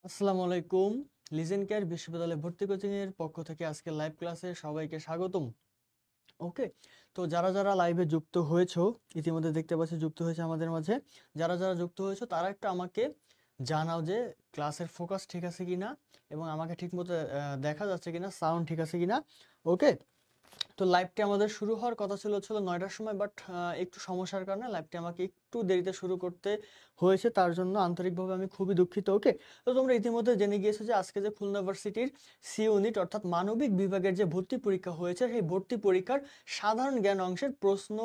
আসসালামু আলাইকুম। লিজেন কেয়ার বিশ্ববিদ্যালয় ভর্তি কোচিং এর পক্ষ থেকে আজকে লাইভ ক্লাসে সবাইকে স্বাগতম। ওকে, তো যারা যারা লাইভে যুক্ত হয়েছো, ইতিমধ্যে দেখতে পাচ্ছি যুক্ত হয়েছে আমাদের মাঝে। যারা যারা যুক্ত হয়েছো তারা একটু আমাকে জানাও যে ক্লাসের ফোকাস ঠিক আছে কিনা এবং আমাকে ঠিকমতো দেখা যাচ্ছে কিনা, সাউন্ড ঠিক আছে কিনা। ওকে, তো লাইভটি আমাদের শুরু হওয়ার কথা ছিল 9টার সময়, বাট একটু সমস্যার কারণে লাইভটি আমাকে একটু দেরিতে শুরু করতে হয়েছে, তার জন্য আন্তরিকভাবে আমি খুবই দুঃখিত। ওকে, তো তোমরা ইতিমধ্যে জেনে গিয়েছো যে আজকে যে খুলনা ভার্সিটির সি ইউনিট অর্থাৎ মানবিক বিভাগের যে ভর্তি পরীক্ষা হয়েছে, সেই ভর্তি পরীক্ষার সাধারণ জ্ঞান অংশের প্রশ্ন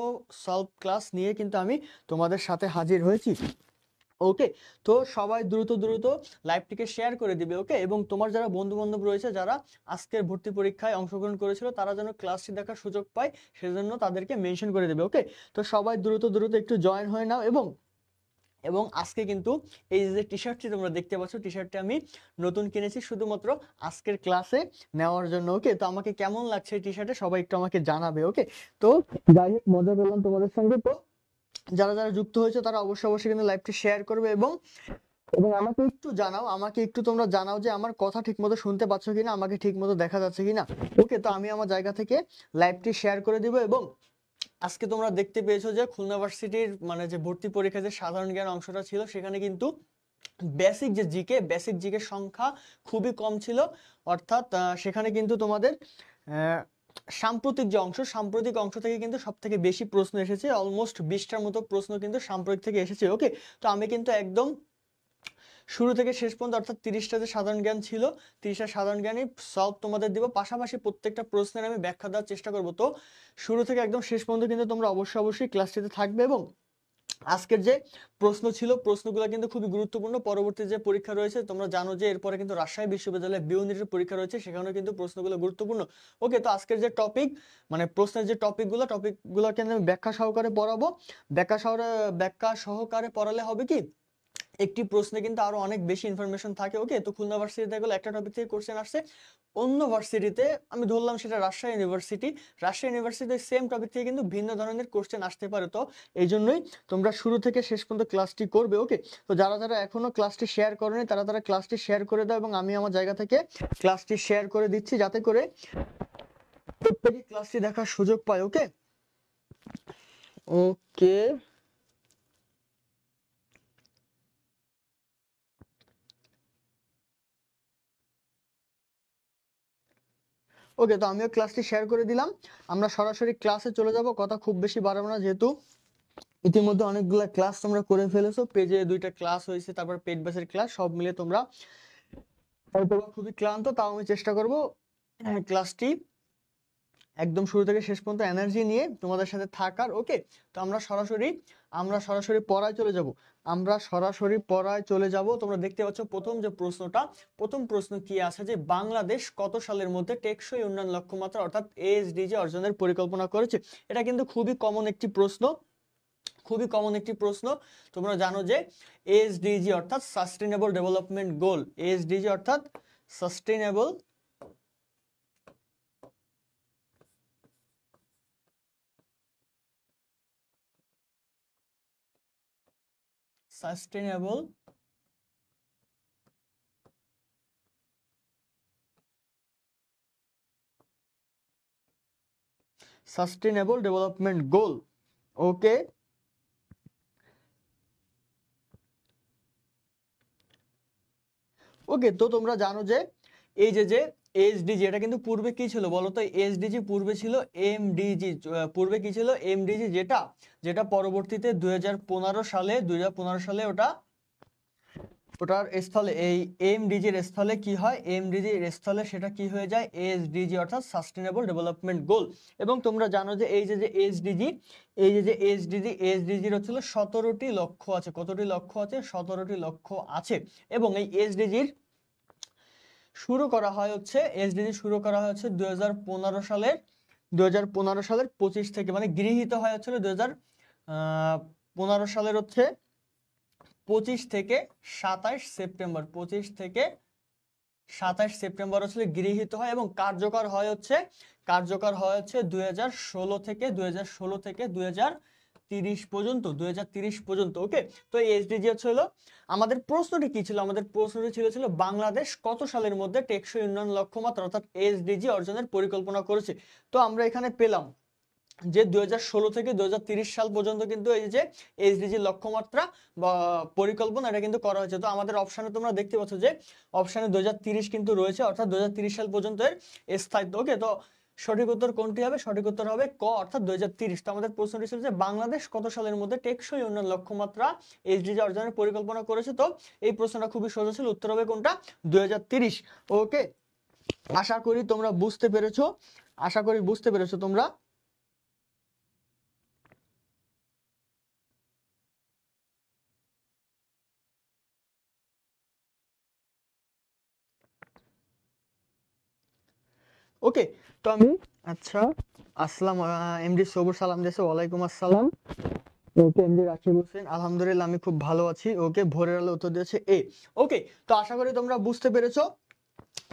সলভ ক্লাস নিয়ে কিন্তু আমি তোমাদের সাথে হাজির হয়েছি। ওকে, তো সবাই দ্রুত দ্রুত লাইভটিকে শেয়ার করে দিবে। ওকে, এবং তোমার যারা বন্ধু বান্ধব রয়েছে যারা আজকের ভর্তি পরীক্ষায় অংশগ্রহণ করেছিল, তারা যেন ক্লাসটি দেখার সুযোগ পায়, সেজন্য তাদেরকে মেনশন করে দেবে। ওকে, তো সবাই দ্রুত দ্রুত একটু জয়েন হয়ে নাও। এবং এবং আজকে কিন্তু এই যে টি শার্টটি তোমরা দেখতে পাচ্ছ, টি শার্টটি আমি নতুন কিনেছি শুধুমাত্র আজকের ক্লাসে নেওয়ার জন্য। ওকে, তো আমাকে কেমন লাগছে এই টি শার্টে সবাই একটু আমাকে জানাবে। ওকে, তো যাই হোক, মজা পেলাম তোমাদের সঙ্গে। তো যারা যারা যুক্ত হয়েছে তারা অবশ্যই অবশ্যই কিন্তু লাইভটি শেয়ার করবে এবং এবং আমাকে একটু তোমরা জানাও যে আমার কথা ঠিকমতো শুনতে পাচ্ছ কিনা, আমাকে ঠিকমতো দেখা যাচ্ছে কিনা। ওকে, তো আমি আমার জায়গা থেকে লাইভটি শেয়ার করে দিব। এবং আজকে তোমরা দেখতে পেয়েছো যে খুলনা ভার্সিটির মানে যে ভর্তি পরীক্ষার যে সাধারণ জ্ঞান অংশটা ছিল, সেখানে কিন্তু বেসিক জিকে সংখ্যা খুবই কম ছিল। অর্থাৎ সেখানে কিন্তু তোমাদের সাম্প্রতিক অংশ থেকে কিন্তু সব থেকে বেশি প্রশ্ন এসেছে, অলমোস্ট 20টার মতো প্রশ্ন কিন্তু সাম্প্রতিক থেকে এসেছে। ওকে, তো আমি কিন্তু একদম শুরু থেকে শেষ পর্যন্ত অর্থাৎ 30টা যে সাধারণ জ্ঞান ছিল, 30টা সাধারণ জ্ঞানই সলভ তোমাদের দিব, পাশাপাশি প্রত্যেকটা প্রশ্নের আমি ব্যাখ্যা দেওয়ার চেষ্টা করব। তো শুরু থেকে একদম শেষ পর্যন্ত কিন্তু তোমরা অবশ্যই অবশ্যই ক্লাসটিতে থাকবে। এবং আজকের যে প্রশ্ন ছিল, প্রশ্নগুলো কিন্তু খুবই গুরুত্বপূর্ণ। পরবর্তী যে পরীক্ষা রয়েছে, তোমরা জানো যে এরপরে কিন্তু রাজশাহী বিশ্ববিদ্যালয়ে বি ইউনিটের পরীক্ষা রয়েছে, সেখানেও কিন্তু প্রশ্নগুলো গুরুত্বপূর্ণ। ওকে, তো আজকের যে টপিক মানে প্রশ্নের যে টপিকগুলোকে আমি ব্যাখ্যা সহকারে পড়াবো। ব্যাখ্যা সহকারে পড়ালে হবে কি, একটি প্রশ্নে কিন্তু আরো অনেক বেশি ইনফরমেশন থাকে। ওকে, তো খুলনা ভার্সিটিতে গেলে একটা টপিক থেকে কোশ্চেন আসছে, অন্য ভার্সিটিতে আমি ধরলাম সেটা রাজশাহী ইউনিভার্সিটির সেম টপিক থেকে কিন্তু ভিন্ন ধরনের কোশ্চেন আসতে পারে। তো এই জন্যই তোমরা শুরু থেকে শেষ পর্যন্ত ক্লাসটি করবে। ওকে, তো যারা যারা এখনো ক্লাসটি শেয়ার করেনি তারা তারা ক্লাসটি শেয়ার করে দাও, এবং আমি আমার জায়গা থেকে ক্লাসটি শেয়ার করে দিচ্ছি যাতে করে প্রত্যেকে ক্লাসটি দেখার সুযোগ পায়। ওকে ওকে ওকে, তো আমিও ক্লাসটি শেয়ার করে দিলাম। আমরা সরাসরি ক্লাসে চলে যাব, কথা খুব বেশি বাড়াবো না, যেহেতু ইতিমধ্যে অনেকগুলো ক্লাস তোমরা করে ফেলেছো। পেজে 2টা ক্লাস হয়েছে, তারপর পেড ব্যাচের ক্লাস, সব মিলে তোমরা হয়তো খুবই ক্লান্ত, তাও আমি চেষ্টা করব ক্লাসটি একদম শুরু থেকে শেষ পর্যন্ত এনার্জি নিয়ে তোমাদের সাথে থাকার। ওকে, তো আমরা সরাসরি পড়ায় চলে যাব। তোমরা দেখতে পাচ্ছ প্রথম প্রশ্ন কি আছে, যে বাংলাদেশ কত সালের মধ্যে টেকসই উন্নয়ন লক্ষ্যমাত্রা অর্থাৎ এসডিজি অর্জনের পরিকল্পনা করেছে। এটা কিন্তু খুবই কমন একটি প্রশ্ন। তোমরা জানো যে এসডিজি অর্থাৎ সাস্টেইনেবল ডেভেলপমেন্ট গোল, এসডিজি অর্থাৎ সাস্টেইনেবল সাস্টেইনেবল ডেভেলপমেন্ট গোল। ওকে, তো তোমরা জানো যে এই যে এসডিজি, এটা কিন্তু পূর্বে কি ছিল বলো তো? এসডিজি পূর্বে ছিল এমডিজি, পূর্বে কি ছিল? এমডিজি, যেটা পরবর্তীতে 2015 সালে ওটার স্থলে, এই এমডিজির স্থলে কি হয়, এমডিজির স্থলে সেটা কি হয়ে যায়, এসডিজি অর্থাৎ সাস্টেইনেবল ডেভেলপমেন্ট গোল। এবং তোমরা জানো যে এই যে এসডিজি, এসডিজির হচ্ছিল 17টি লক্ষ্য আছে। কতটি লক্ষ্য আছে? 17টি লক্ষ্য আছে। এবং এই এসডিজির শুরু করা হয় হচ্ছে 2015 সালের 25 থেকে, মানে গৃহীত হয় হচ্ছিল 2015 সালের হচ্ছে 25 থেকে 27 সেপ্টেম্বর, 25 থেকে 27 সেপ্টেম্বর হচ্ছে গৃহীত হয়, এবং কার্যকর হয় হচ্ছে 2016 থেকে 2019 পর্যন্ত, 2030 পর্যন্ত। ওকে, তো এই এসডিজি হলো আমাদের প্রশ্নটি কি ছিল, আমাদের প্রশ্নটি ছিল বাংলাদেশ কত সালের মধ্যে টেকসই উন্নয়ন লক্ষ্যমাত্রা অর্থাৎ এসডিজি অর্জনের পরিকল্পনা করেছে। তো আমরা এখানে পেলাম যে 2016 থেকে 2030 সাল পর্যন্ত কিন্তু এই যে এসডিজি লক্ষ্যমাত্রা বা পরিকল্পনা এটা কিন্তু করা হয়েছে। তো আমাদের অপশনে তোমরা দেখতে পাচ্ছ যে অপশনে 2030 কিন্তু রয়েছে, অর্থাৎ 2030 সাল পর্যন্ত এর স্থায়িত্ব। ওকে, তো সঠিক উত্তর কোনটি হবে? সঠিক উত্তর হবে ক, অর্থাৎ 2030। তো আমাদের প্রশ্নটি ছিল যে বাংলাদেশ কত সালের মধ্যে টেকসই উন্নয়ন লক্ষ্যমাত্রা এসডিজি অর্জনের পরিকল্পনা করেছে। তো এই প্রশ্নটা খুবই সহজ ছিল, উত্তর হবে কোনটা? 2030। ওকে, আশা করি তোমরা বুঝতে পেরেছো, আশা করি বুঝতে পেরেছো তোমরা। ওকে, তো আমি আচ্ছা আসসালাম, এমডি সবুর সালাম দিয়েছে, ওয়ালাইকুম আসসালাম। ওকে, এমডি রাকিব হোসেন, আলহামদুলিল্লাহ আমি খুব ভালো আছি। ওকে, ভোরের আলো উত্তর দিয়েছে এ। ওকে, তো আশা করি তোমরা বুঝতে পেরেছো।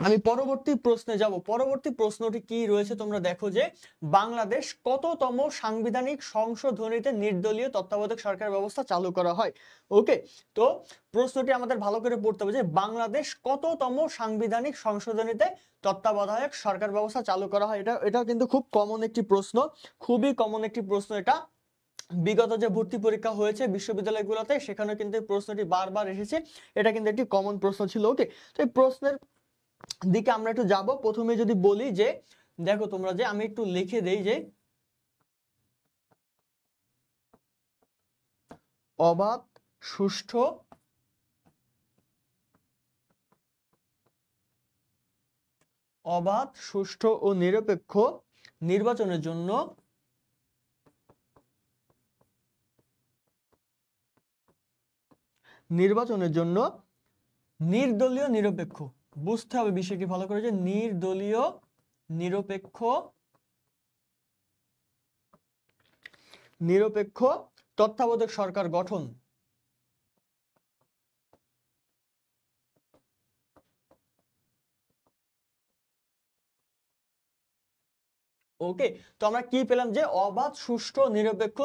আমি পরবর্তী প্রশ্নে যাব। পরবর্তী প্রশ্নটি কি রয়েছে তোমরা দেখো যে বাংলাদেশ কততম সাংবিধানিক সংশোধনীতে নির্দলীয় তত্ত্বাবধায়ক সরকার ব্যবস্থা চালু করা হয়। ওকে, তো প্রশ্নটি আমাদের ভালো করে পড়তে হবে যে বাংলাদেশ কততম সাংবিধানিক সংশোধনীতে তত্ত্বাবধায়ক সরকার ব্যবস্থা চালু করা হয়। এটাও কিন্তু খুব কমন একটি প্রশ্ন, খুবই কমন একটি প্রশ্ন এটা। বিগত যে ভর্তি পরীক্ষা হয়েছে বিশ্ববিদ্যালয়গুলোতে সেখানে কিন্তু এই প্রশ্নটি বারবার এসেছে, এটা কিন্তু একটি কমন প্রশ্ন ছিল। ওকে, তো এই প্রশ্নের দিকে আমরা একটু যাব। প্রথমে যদি বলি যে দেখো তোমরা যে আমি একটু লিখে দেই যে অবাধ, সুষ্ঠু ও নিরপেক্ষ নির্বাচনের জন্য নির্দলীয় নিরপেক্ষ, বুঝতে হবে বিষয়টি ভালো করে যে নির্দলীয় নিরপেক্ষ তত্ত্বাবধায়ক সরকার গঠন। ওকে, তো আমরা কি পেলাম যে অবাধ, সুষ্ঠু, নিরপেক্ষ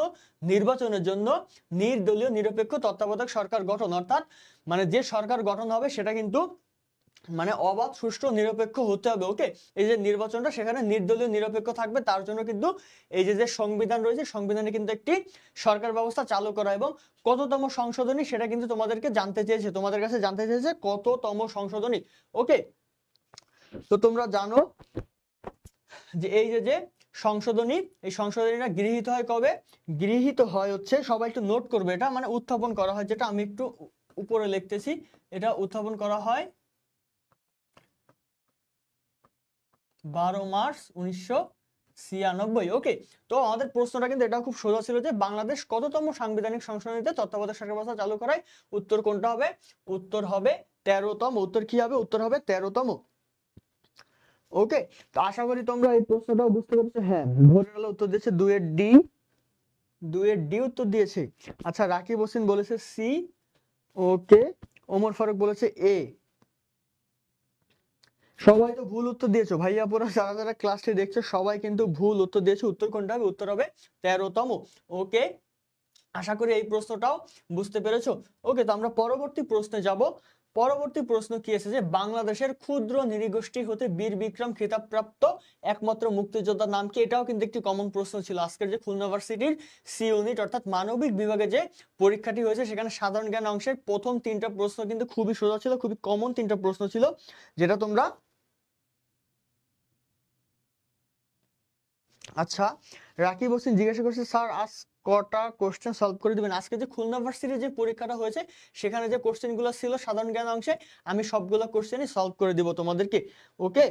নির্বাচনের জন্য নির্দলীয় নিরপেক্ষ তত্ত্বাবধায়ক সরকার গঠন, অর্থাৎ মানে যে সরকার গঠন হবে সেটা কিন্তু মানে অবাধ, সুষ্ঠু, নিরপেক্ষ হতে হবে। ওকে, এই যে নির্বাচনটা সেখানে নির্দলীয় নিরপেক্ষ থাকবে, তার জন্য কিন্তু এই যে সংবিধান রয়েছে সংবিধানে কিন্তু একটি সরকার ব্যবস্থা চালু করা, এবং কততম সংশোধনী সেটা কিন্তু তোমাদেরকে জানতে চেয়েছে, তোমাদের কাছে জানতে চেয়েছে কততম সংশোধনী। ওকে, তো তোমরা জানো যে এই যে সংশোধনী, এই সংশোধনীটা গৃহীত হয় কবে? গৃহীত হয় হচ্ছে, সবাই একটু নোট করবে, এটা মানে উত্থাপন করা হয়, যেটা আমি একটু উপরে লিখতেছি, এটা উত্থাপন করা হয় 12 মার্চ 1996। ওকে, তো আমাদের প্রশ্নটা কিন্তু এটা খুব সোজা ছিল যে বাংলাদেশ কততম সাংবিধানিক সংশোধনীতে তত্ত্বাবধায়ক সরকার ব্যবস্থা চালু করায়। উত্তর কোনটা হবে? উত্তর হবে 13তম। উত্তর কি হবে? উত্তর হবে 13তম। ওকে, তো আশা করি তোমরা এই প্রশ্নটাও বুঝতে পেরেছো। হ্যাঁ, ভোরের আলো উত্তর দিয়েছে 2 এর ডি, 2 এর ডি উত্তর দিয়েছে। আচ্ছা, রাকিব হোসেন বলেছে সি। ওকে, ওমর ফারুক বলেছে এ। সবাই তো ভুল উত্তর দিয়েছো ভাইয়া, পুরো যারা যারা ক্লাসটি দেখছো সবাই কিন্তু ভুল উত্তর দিয়েছো। উত্তর কোনটা হবে? উত্তর হবে 13তম। ওকে, আশা করি এই প্রশ্নটাও বুঝতে পেরেছো। ওকে, তো আমরা পরবর্তী প্রশ্নে যাব। পরবর্তী প্রশ্ন কি এসেছে, বাংলাদেশের ক্ষুদ্র নৃগোষ্ঠী হতে বীর বিক্রম খেতাবপ্রাপ্ত একমাত্র মুক্তিযোদ্ধার নাম কি? এটাও কিন্তু একটি কমন প্রশ্ন ছিল আজকের যে খুলনা ভার্সিটির সি ইউনিট অর্থাৎ মানবিক বিভাগে যে পরীক্ষাটি হয়েছে সেখানে সাধারণ জ্ঞান অংশের প্রথম 3টা প্রশ্ন কিন্তু খুবই সোজা ছিল, খুবই কমন 3টা প্রশ্ন ছিল, যেটা তোমরা আচ্ছা, রাকিব হোসেন জিজ্ঞাসা করছে স্যার আজ কটা কোশ্চেন সলভ করে দিবেন? আজকে যে খুলনা ভার্সিটির যে পরীক্ষাটা হয়েছে সেখানে যে কোশ্চেন গুলো ছিল সাধারণ জ্ঞান অংশে আমি সবগুলো কোশ্চেনই সলভ করে দিব তোমাদেরকে। ওকে,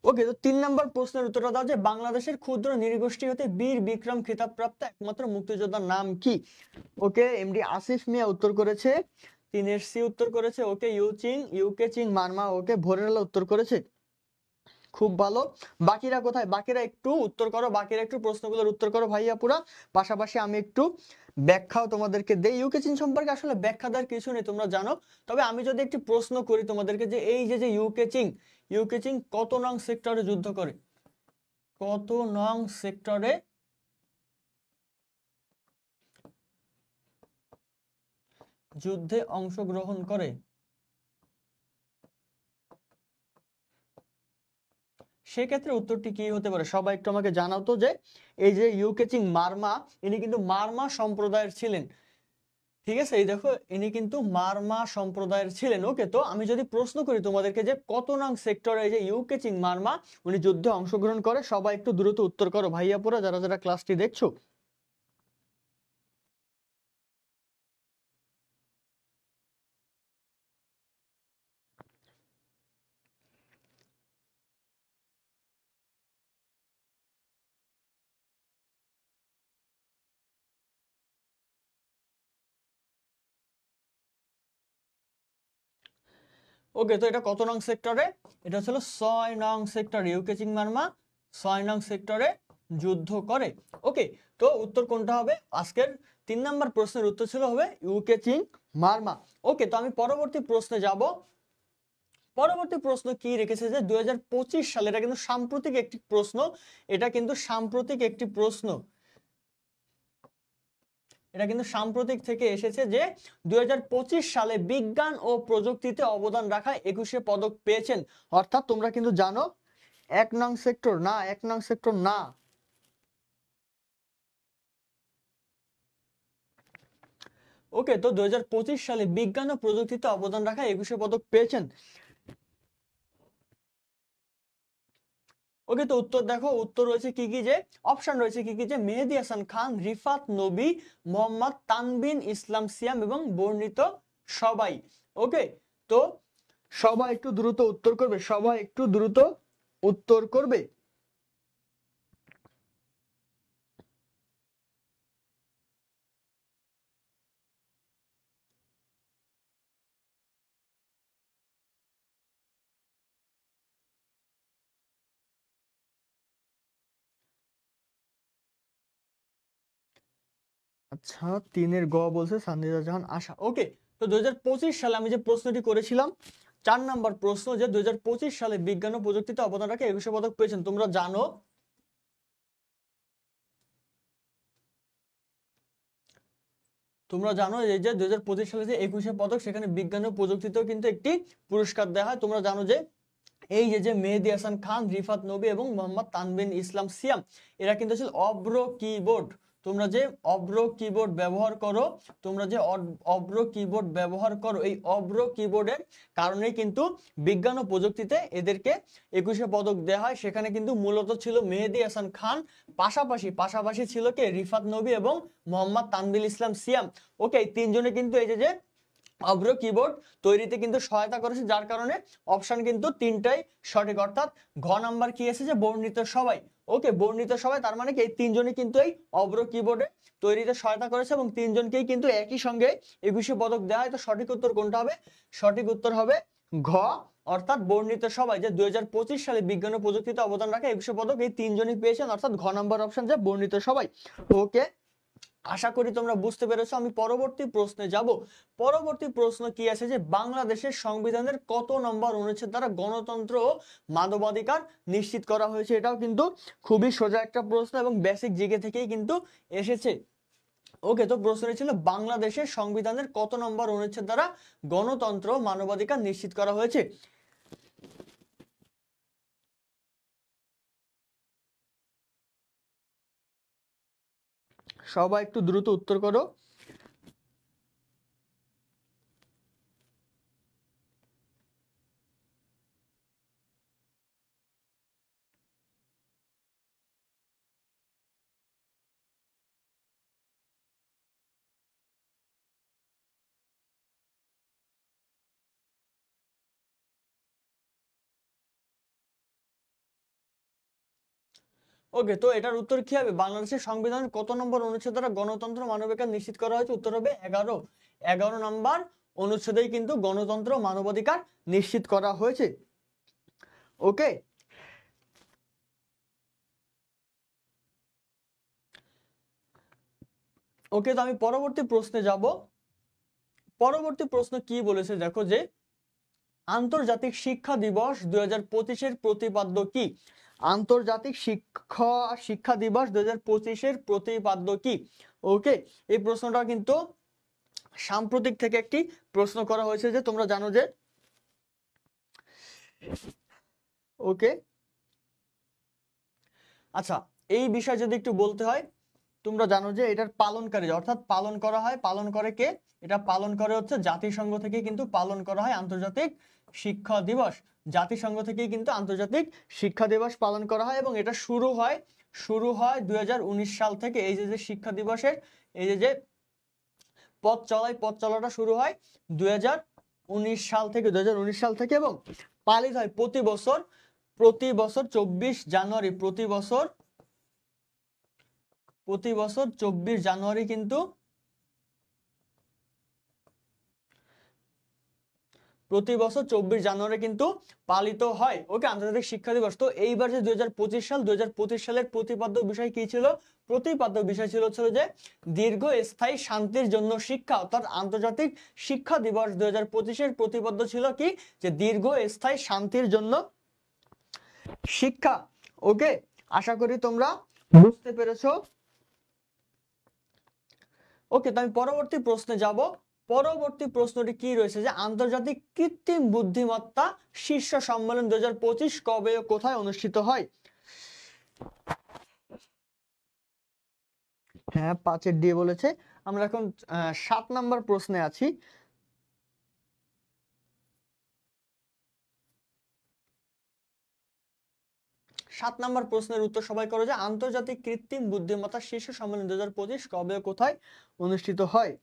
ওকে, তো 3 নম্বর প্রশ্নের উত্তরটা দাও যে বাংলাদেশের ক্ষুদ্র নৃগোষ্ঠী হতে বীর বিক্রম খেতাবপ্রাপ্ত একমাত্র মুক্তিযোদ্ধার নাম কি? ওকে, এমডি আসিফ মিয়া উত্তর করেছে 3 এর সি উত্তর করেছে। ওকে, ইউকে চিং মারমা ওকে ভোরের আলো উত্তর করেছে। খুব ভালো। বাকিরা কোথায়? বাকিরা একটু উত্তর করো, বাকিরা একটু প্রশ্নগুলোর উত্তর করো ভাইয়া পুরা। পাশাপাশি আমি একটু ব্যাখ্যাও তোমাদেরকে দেই। ইউকে চীন সম্পর্কে আসলে ব্যাখ্যা দেওয়ার কিছু নেই, তোমরা জানো। তবে আমি যদি একটি প্রশ্ন করি তোমাদেরকে, যে এই যে ইউকে চীন কত নং সেক্টরে যুদ্ধ করে? কত নং সেক্টরে যুদ্ধে অংশগ্রহণ করে? সেক্ষেত্রে উত্তরটি কি হতে পারে? সবাই একটু আমাকে জানাও তো। যে এই যে ইউকে চিং মারমা, ইনি কিন্তু মারমা সম্প্রদায়ের ছিলেন। ঠিক আছে, এই দেখো ইনি কিন্তু মারমা সম্প্রদায়ের ছিলেন। ওকে, তো আমি যদি প্রশ্ন করি তোমাদেরকে যে কত নং সেক্টরে এই যে ইউকে চিং মারমা উনি যুদ্ধে অংশগ্রহণ করে, সবাই একটু দ্রুত উত্তর করো ভাইয়াপুরা, যারা যারা ক্লাসটি দেখছো। ওকে, তো এটা কত নং সেক্টরে? এটা ছিল 6 নং সেক্টরে। ইউকে চিং মারমা 6 নং সেক্টরে যুদ্ধ করে। ওকে, তো উত্তর কোনটা হবে? আজকের 3 নাম্বার প্রশ্নের উত্তর ছিল হবে ইউকে চিং মারমা। ওকে, তো আমি পরবর্তী প্রশ্নে যাব। পরবর্তী প্রশ্ন কি রেখেছে যে 2025 সালে, এটা কিন্তু সাম্প্রতিক একটি প্রশ্ন, এটা কিন্তু সাম্প্রতিক একটি প্রশ্ন, এটা কিন্তু সাম্প্রতিক থেকে এসেছে যে 2025 সালে বিজ্ঞান ও প্রযুক্তিতে অবদান রাখা 21 পদক পেয়েছেন। অর্থাৎ তোমরা কিন্তু জানো 1 নং সেক্টর না, 1 নং সেক্টর না। ওকে, তো 2025 সালে বিজ্ঞান ও প্রযুক্তিতে অবদান রাখা 21 পদক পেয়েছেন। ওকে, তো উত্তর দেখো, উত্তর রয়েছে কি কি, যে অপশন রয়েছে কি কি, যে মেহেদী হাসান খান, রিফাত নবী, মোহাম্মদ তানবিন ইসলাম সিয়াম এবং বর্ণিত সবাই। ওকে, তো সবাই একটু দ্রুত উত্তর করবে, সবাই একটু দ্রুত উত্তর করবে। আচ্ছা, 3-এর গ বলছে সানজিদা জাহান আশা। ওকে, তো 2025 সালে আমি যে প্রশ্নটি করেছিলাম 4 নাম্বার প্রশ্ন, যে 2025 সালে বিজ্ঞান ও প্রযুক্তিতে অবদান রাখে 21 পদক পেয়েছেন, তোমরা জানো এই যে 2025 সালে যে 21 পদক, সেখানে বিজ্ঞান ও প্রযুক্তিতেও কিন্তু একটি পুরস্কার দেওয়া হয়। তোমরা জানো যে এই যে মেহেদী হাসান খান, রিফাত নবী এবং মোহাম্মদ তানবিন ইসলাম সিয়াম, এরা কিন্তু ছিল অব্র কিবোর্ড। তোমরা যে অব্র কিবোর্ড ব্যবহার করো, তোমরা যে অব্র কিবোর্ড ব্যবহার করো, এই অব্র কিবোর্ডের কারণেই কিন্তু বিজ্ঞান ও প্রযুক্তিতে এদেরকে 21 পদক দেওয়া হয়। সেখানে কিন্তু মূলত ছিল মেহেদী হাসান খান, পাশাপাশি ছিল কে? রিফাত নবী এবং মোহাম্মদ তানবিল ইসলাম সিয়াম। ওকে, এই তিনজনে কিন্তু এই যে অব্র কিবোর্ড তৈরিতে কিন্তু সহায়তা করেছে, যার কারণে অপশন কিন্তু 3টাই সঠিক। অর্থাৎ ঘ নাম্বার কি এসেছে? বর্ণিত সবাই। ওকে, বর্ণিত সবাই, তার মানে কি এই তিনজনই কিন্তু এই অব্র কিবোর্ডে তৈরিতে সহায়তা করেছে এবং তিনজনকেই কিন্তু একই সঙ্গে 21 পদক দেওয়া হয়। তো সঠিক উত্তর কোনটা হবে? সঠিক উত্তর হবে ঘ, অর্থাৎ বর্ণিত সবাই। যে 2025 সালে বিজ্ঞান ও প্রযুক্তিতে অবদান রাখা 21 পদক এই তিনজনই পেয়েছেন, অর্থাৎ ঘ নাম্বার অপশন, যে বর্ণিত সবাই। ওকে, আশা করি তোমরা বুঝতে পেরেছো। আমি পরবর্তী প্রশ্নে যাব। পরবর্তী প্রশ্ন কি আছে, যে বাংলাদেশের সংবিধানের কত নম্বর অনুচ্ছেদ দ্বারা গণতন্ত্র ও মানবাধিকার নিশ্চিত করা হয়েছে? এটাও কিন্তু খুবই সোজা একটা প্রশ্ন এবং বেসিক জিকে থেকেই কিন্তু এসেছে। ওকে, তো প্রশ্নটি ছিল বাংলাদেশের সংবিধানের কত নম্বর অনুচ্ছেদ দ্বারা গণতন্ত্র ও মানবাধিকার নিশ্চিত করা হয়েছে? সবাই একটু দ্রুত উত্তর করো। ওকে, তো এটার উত্তর কি হবে? বাংলাদেশের সংবিধানের কত নম্বর অনুচ্ছেদ দ্বারা গণতন্ত্র মানবাধিকার নিশ্চিত করা হয়েছে? উত্তর হবে 11। 11 নম্বর অনুচ্ছেদেই কিন্তু গণতন্ত্র মানবাধিকার নিশ্চিত করা হয়েছে। ওকে, ওকে, তো আমি পরবর্তী প্রশ্নে যাব। পরবর্তী প্রশ্ন কি বলেছে দেখো, যে আন্তর্জাতিক শিক্ষা দিবস 2025-এর প্রতিপাদ্য কি? আন্তর্জাতিক শিক্ষা দিবস 2025-এর প্রতিপাদ্য কি? ওকে, এই প্রশ্নটা কিন্তু সাম্প্রতিক থেকে একটি প্রশ্ন করা হয়েছে, যে তোমরা জানো যে ওকে, আচ্ছা এই বিষয় যদি একটু বলতে হয়, তোমরা জানো যে এটার পালনকারী, অর্থাৎ পালন করা হয়, পালন করে কে? এটা পালন করে হচ্ছে জাতিসংঘ থেকে কিন্তু পালন করা হয় আন্তর্জাতিক শিক্ষা দিবস। জাতিসংঘ থেকেই কিন্তু আন্তর্জাতিক শিক্ষা দিবস পালন করা হয়, এবং এটা শুরু হয় 2019 সাল থেকে। এই যে শিক্ষা দিবসের এই যে পথ চলাটা শুরু হয় 2019 সাল থেকে, 2019 সাল থেকে, এবং পালিত হয় প্রতি বছর 24 জানুয়ারি, প্রতি বছর 24 জানুয়ারি কিন্তু প্রতি বছর 24 জানুয়ারি কিন্তু পালিত হয়। ওকে, আন্তর্জাতিক শিক্ষা দিবস। তো এইবার যে 2025 সালের প্রতিপাদ্য বিষয় কি ছিল? প্রতিপাদ্য বিষয় ছিল যে দীর্ঘস্থায়ী শান্তির জন্য শিক্ষা, অর্থাৎ আন্তর্জাতিক শিক্ষা দিবস 2025-এর প্রতিপাদ্য ছিল কি? যে দীর্ঘস্থায়ী শান্তির জন্য শিক্ষা। ওকে, আশা করি তোমরা বুঝতে পেরেছো। ওকে, তো আমি পরবর্তী প্রশ্নে যাব। পরবর্তী প্রশ্নটি কি রয়েছে, যে আন্তর্জাতিক কৃত্রিম বুদ্ধিমত্তা শীর্ষ সম্মেলন 2025 কবে ও কোথায় অনুষ্ঠিত হয়? হ্যাঁ, 5-এর ডি বলেছে। আমরা এখন 7 নাম্বার প্রশ্নে আছি। 7 নাম্বার প্রশ্নের উত্তর সবাই করো, যে আন্তর্জাতিক কৃত্রিম বুদ্ধিমত্তা শীর্ষ সম্মেলন 2025 কবে ও কোথায় অনুষ্ঠিত হয়?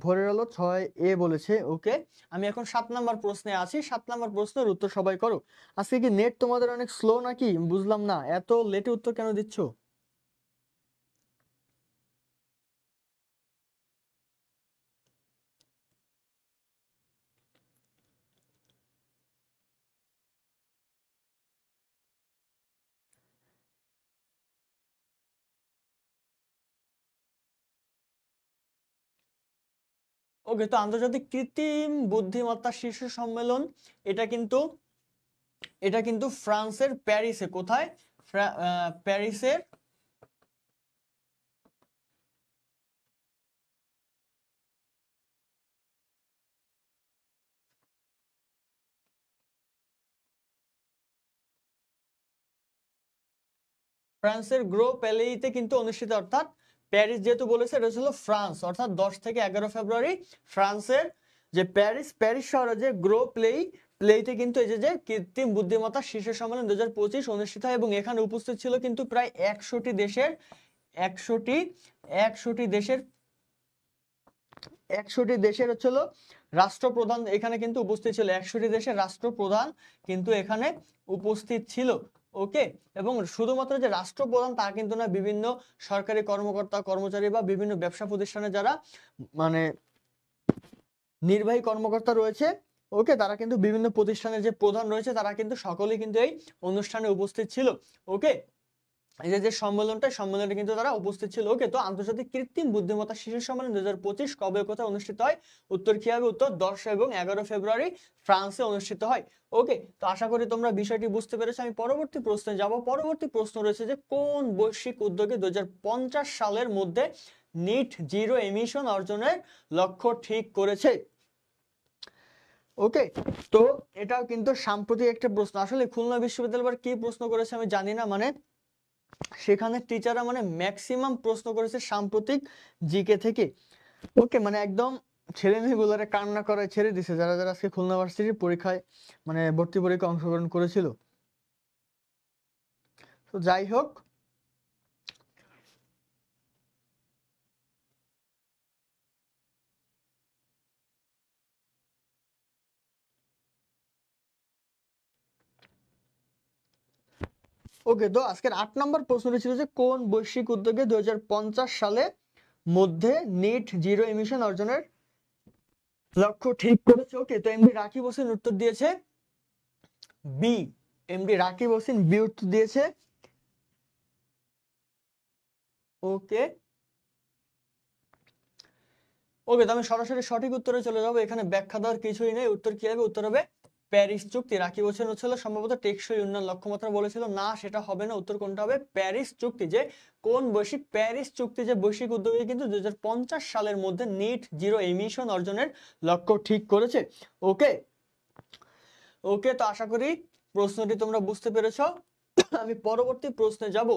ভোরের আলো 6 বলেছে। ওকে, আমি এখন 7 নাম্বার প্রশ্নে আছি। 7 নাম্বার প্রশ্নের উত্তর সবাই করো। আজকে কি নেট তোমাদের অনেক স্লো নাকি? বুঝলাম না, এত লেটে উত্তর কেন দিচ্ছ? ওকে, তো আন্তর্জাতিক কৃত্রিম বুদ্ধিমত্তা শীর্ষ সম্মেলন এটা কিন্তু ফ্রান্সের প্যারিসে। কোথায়? প্যারিসের গ্রো প্যালেইতে কিন্তু অনুষ্ঠিত, অর্থাৎ প্যারিস যেহেতু বলেছে, এটা ছিল ফ্রান্স, অর্থাৎ 10 থেকে 11 ফেব্রুয়ারি ফ্রান্সের যে প্যারিস শহরে যে গ্রো প্লেইতে কিন্তু এই যে কৃত্রিম বুদ্ধিমত্তা শীর্ষ সম্মেলন 2025 অনুষ্ঠিত হয়, এবং এখানে উপস্থিত ছিল কিন্তু প্রায় 100টি দেশের 100টি দেশের হচ্ছিল রাষ্ট্রপ্রধান এখানে কিন্তু উপস্থিত ছিল। 100টি দেশের রাষ্ট্রপ্রধান কিন্তু এখানে উপস্থিত ছিল। ওকে, এবং শুধুমাত্র যে রাষ্ট্রপ্রধান তা কিন্তু না, বিভিন্ন সরকারি কর্মকর্তা কর্মচারী বা বিভিন্ন ব্যবসা প্রতিষ্ঠানে যারা মানে নির্বাহী কর্মকর্তা রয়েছে, ওকে, তারা কিন্তু বিভিন্ন প্রতিষ্ঠানের যে প্রধান রয়েছে তারা কিন্তু সকলেই কিন্তু এই অনুষ্ঠানে উপস্থিত ছিল। ওকে, এই যে সম্মেলনটা কিন্তু তারা উপস্থিত ছিল। ওকে, তো আন্তর্জাতিক কৃত্রিম বুদ্ধিমত্তা শীর্ষ সম্মেলন 2025 কবে কোথায় অনুষ্ঠিত হয়? উত্তর কি হবে? উত্তর 10 এবং 11 ফেব্রুয়ারি ফ্রান্সে অনুষ্ঠিত হয়। ওকে, তো আশা করি তোমরা বিষয়টি বুঝতে পেরেছো। আমি পরবর্তী প্রশ্নে যাব। পরবর্তী প্রশ্ন রয়েছে, যে কোন বৈশ্বিক উদ্যোগে 2050 সালের মধ্যে নিট জিরো এমিশন অর্জনের লক্ষ্য ঠিক করেছে? ওকে, তো এটাও কিন্তু সাম্প্রতিক একটা প্রশ্ন। আসলে খুলনা বিশ্ববিদ্যালয় কি প্রশ্ন করেছে আমি জানি না, মানে সেখানে টিচাররা মানে ম্যাক্সিমাম প্রশ্ন করেছে সাম্প্রতিক জিকে থেকে। ওকে, মানে একদম ছেলে মেয়েগুলোরে কান্না করে ছেড়ে দিছে, যারা যারা আজকে খুলনা ভার্সিটির পরীক্ষায় মানে ভর্তি পরীক্ষায় অংশগ্রহণ করেছিল। তো যাই হোক, ওকে, তো আজকের 8 নম্বর প্রশ্নটি ছিল, যে কোন বৈশ্বিক উদ্যোগে 2050 সালে মধ্যে নিট জিরো এমিশন অর্জনের লক্ষ্য ঠিক করেছে? ওকে, তো এমডি রাকিব হোসেন উত্তর দিয়েছে B. MD Rakib Hossain B উত্তর দিয়েছে। ওকে, ওকে, তো আমি সরাসরি সঠিক উত্তরে চলে যাবো, এখানে ব্যাখ্যা দেওয়ার কিছুই নেই। উত্তর কি হবে? উত্তর হবে প্যারিস চুক্তি। রাকিব হোসেন হচ্ছিল সম্ভবত টেকসই উন্নয়ন লক্ষ্যমাত্রা বলেছিল, না সেটা হবে না। উত্তর কোনটা হবে? প্যারিস চুক্তি। যে কোন বৈশ্বিক? প্যারিস চুক্তি, যে বৈশ্বিক উদ্যোগে কিন্তু 2050 সালের মধ্যে নেট জিরো এমিশন অর্জনের লক্ষ্য ঠিক করেছে। ওকে ওকে, তো আশা করি প্রশ্নটি তোমরা বুঝতে পেরেছো। আমি পরবর্তী প্রশ্নে যাব,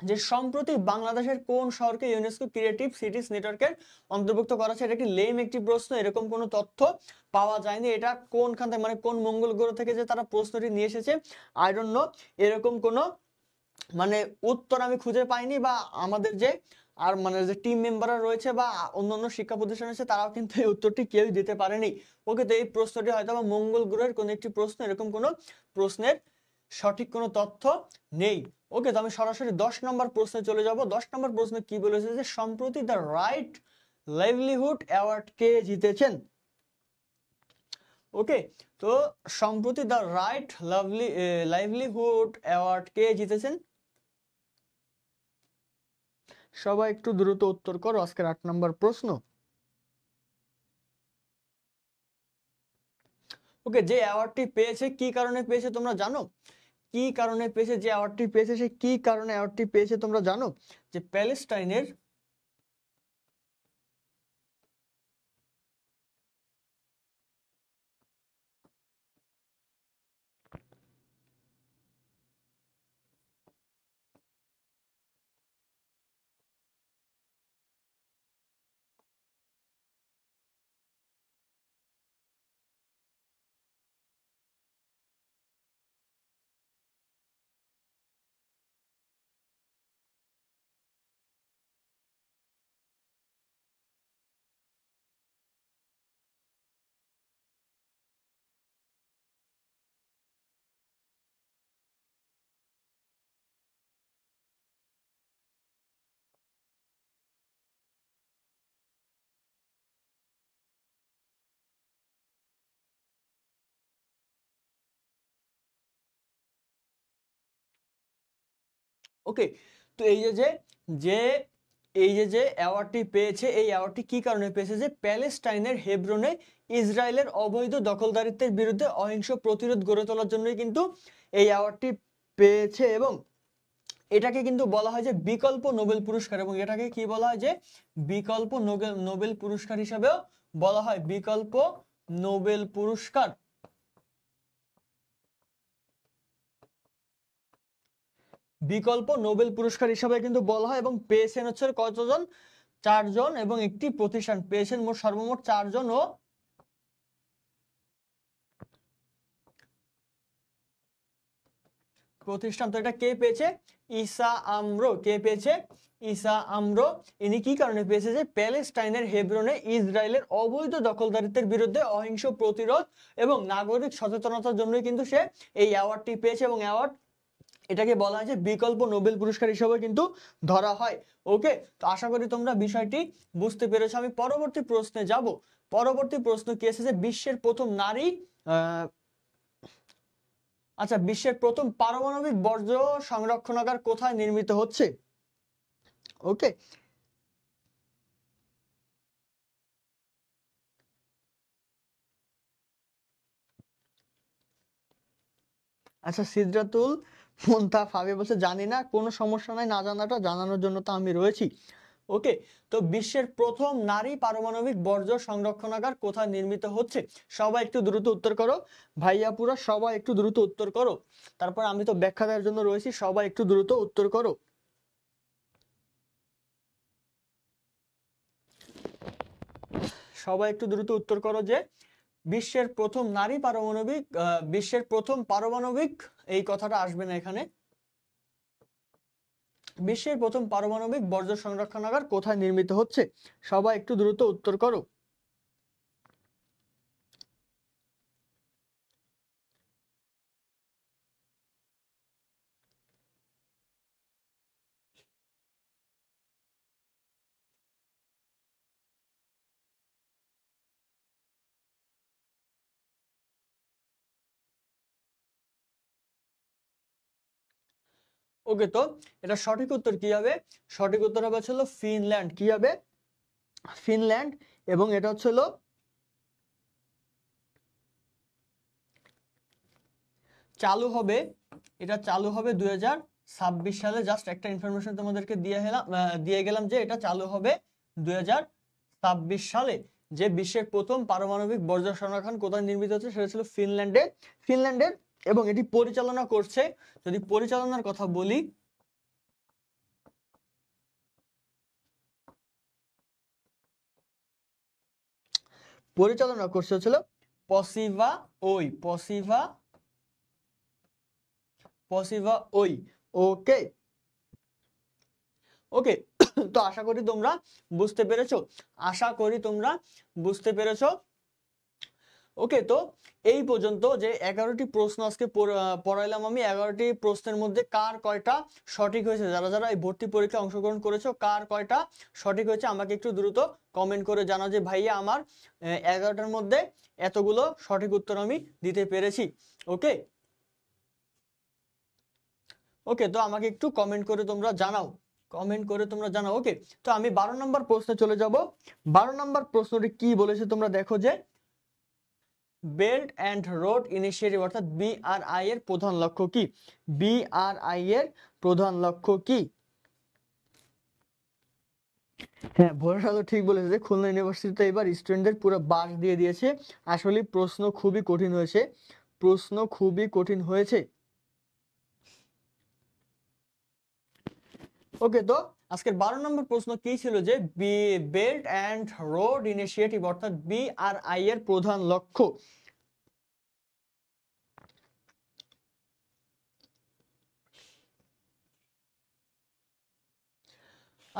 যে সম্প্রতি বাংলাদেশের কোন শহরকে ইউনেস্কো ক্রিয়েটিভ সিটিজ নেটওয়ার্কের অন্তর্ভুক্ত করা হয়েছে? এটা কি লেম একটি প্রশ্ন, এরকম কোনো তথ্য পাওয়া যায়নি। এটা কোনখান থেকে, মানে কোন মঙ্গল গ্রহ থেকে যে তারা প্রশ্নটি নিয়ে এসেছে, আই ডোন্ট নো, এরকম কোনো মানে উত্তর আমি খুঁজে পাইনি, বা আমাদের যে আর মানে যে টিম মেম্বাররা রয়েছে বা অন্যান্য শিক্ষা প্রতিষ্ঠান আছে তারাও কিন্তু এই উত্তরটি কেউই দিতে পারেনি। ওকে, তো এই প্রশ্নটি হয়তো বা মঙ্গল গ্রহের কোন একটি প্রশ্ন, এরকম কোনো প্রশ্নের সঠিক কোনো তথ্য নেই। ওকে, তো আমি সরাসরি 10 নম্বর প্রশ্নে চলে যাব। 10 নম্বর প্রশ্নে কি বলেছে, যে সম্প্রতি দ্য রাইট লাইভলিহুড অ্যাওয়ার্ড কে জিতেছেন? ওকে, তো সম্প্রতি দ্য রাইট লাইভলিহুড অ্যাওয়ার্ড কে জিতেছেন? সবাই একটু দ্রুত উত্তর করো আজকের 8 নম্বর প্রশ্ন। ওকে, যে অ্যাওয়ার্ডটি পেয়েছে কি কারণে পেয়েছে তোমরা জানো? কি কারণে পেয়েছে? যে অ্যাওয়ার্ডটি পেয়েছে সে কি কারণে অ্যাওয়ার্ডটি পেয়েছে তোমরা জানো? যে প্যালেস্টাইনের ওকে, তো এই যে যে যে এই যে যে অ্যাওয়ার্ডটি পেয়েছে, এই অ্যাওয়ার্ডটি কি কারণে পেয়েছে? যে প্যালেস্টাইনের হেব্রনে ইসরায়েলের অবৈধ দখলদারিত্বের বিরুদ্ধে অহিংস প্রতিরোধ গড়ে তোলার জন্যই কিন্তু এই অ্যাওয়ার্ডটি পেয়েছে। এবং এটাকে কিন্তু বলা হয় যে বিকল্প নোবেল পুরস্কার, এবং এটাকে কি বলা হয়? যে বিকল্প নোবেল পুরস্কার হিসাবেও বলা হয়, বিকল্প নোবেল পুরস্কার। বিকল্প নোবেল পুরস্কার হিসাবে কিন্তু বলা হয়। এবং পেয়েছেন হচ্ছে কতজন? 4 জন, এবং একটি প্রতিষ্ঠান পেয়েছেন মোট সর্বমোট 4 জন। ও প্রতিষ্ঠান, তো এটা কে পেয়েছে? ঈসা আমরো। কে পেয়েছে? ঈসা আমরো। ইনি কি কারণে পেয়েছে? যে প্যালেস্টাইনের হেব্রনে ইসরায়েলের অবৈধ দখলদারিত্বের বিরুদ্ধে অহিংস প্রতিরোধ এবং নাগরিক সচেতনতার জন্যই কিন্তু সে এই অ্যাওয়ার্ডটি পেয়েছে। এবং অ্যাওয়ার্ড এটাকে বলা হয় যে বিকল্প নোবেল পুরস্কার হিসেবে কিন্তু ধরা হয়। ওকে, তো আশা করি তোমরা বিষয়টি বুঝতে পেরেছো। আমি পরবর্তী প্রশ্নে যাব। পরবর্তী প্রশ্ন কি এসেছে? বিশ্বের প্রথম নারী আচ্ছা, বিশ্বের প্রথম পারমাণবিক বর্জ্য সংরক্ষণাগার কোথায় নির্মিত হচ্ছে? ওকে, আচ্ছা, সিদরাতুল মুনতাহা ফাবি বলছে জানি না, কোনো সমস্যা নাই, না জানাটা জানানোর জন্য তো আমি রয়েছি। ওকে, তো বিশ্বের প্রথম নারী পারমাণবিক বর্জ্য সংরক্ষণাগার কোথায় নির্মিত হচ্ছে? সবাই একটু দ্রুত উত্তর করো ভাইয়াপুরা, সবাই একটু দ্রুত উত্তর করো। তারপর আমি তো ব্যাখ্যা দেওয়ার জন্য রয়েছি, সবাই একটু দ্রুত উত্তর করো। সবাই একটু দ্রুত উত্তর করো যে বিশ্বের প্রথম নারী পারমাণবিক বিশ্বের প্রথম পারমাণবিক, এই কথাটা আসবে না এখানে। বিশ্বের প্রথম পারমাণবিক বর্জ্য সংরক্ষণাগার কোথায় নির্মিত হচ্ছে? সবাই একটু দ্রুত উত্তর করো। ওকে, তো এটা সঠিক উত্তর কি হবে? সঠিক উত্তর হবে ছিল ফিনল্যান্ড। কি হবে? ফিনল্যান্ড। এবং এটা হচ্ছে হলো চালু হবে, এটা চালু হবে 2026 সালে। জাস্ট একটা ইনফরমেশন তোমাদেরকে দিয়ে গেলাম যে এটা চালু হবে 2026 সালে। যে বিশ্বের প্রথম পারমাণবিক বর্জ্য সংরক্ষণ কোথায় নির্মিত হচ্ছে সেটা ছিল ফিনল্যান্ডের এবং এটি পরিচালনা করছে, যদি পরিচালনার কথা বলি, পরিচালনা করছে হচ্ছিল পসিভা ওই। ওকে ওকে তো আশা করি তোমরা বুঝতে পেরেছো। ওকে, তো এই পর্যন্ত যে 11টি প্রশ্ন আজকে পড়াইলাম আমি, 11টি প্রশ্নের মধ্যে কার কয়টা সঠিক হয়েছে, যারা যারা এই ভর্তি পরীক্ষায় অংশগ্রহণ করেছো কার কয়টা সঠিক হয়েছে আমাকে একটু দ্রুত কমেন্ট করে জানাও যে ভাইয়া আমার 11টার মধ্যে এতগুলো সঠিক উত্তর আমি দিতে পেরেছি। ওকে ওকে, তো আমাকে একটু কমেন্ট করে তোমরা জানাও। ওকে, তো আমি 12 নম্বর প্রশ্নে চলে যাব। 12 নম্বর প্রশ্নটি কি বলেছে তোমরা দেখো যে বেল্ট অ্যান্ড রোড ইনিশিয়েটিভ অর্থাৎ BRI এর প্রধান লক্ষ্য কি? BRI এর প্রধান লক্ষ্য কি? হ্যাঁ, ভোরা তো ঠিক বলেছে যে খুলনা ইউনিভার্সিটিতে এবার স্টুডেন্টদের পুরো বাস দিয়ে দিয়েছে। আসলে প্রশ্ন খুবই কঠিন হয়েছে। ওকে, তো আজকের 12 নম্বর প্রশ্ন কি ছিল যে বেল্ট অ্যান্ড রোড ইনিশিয়েটিভ অর্থাৎ BRI এর প্রধান লক্ষ্য।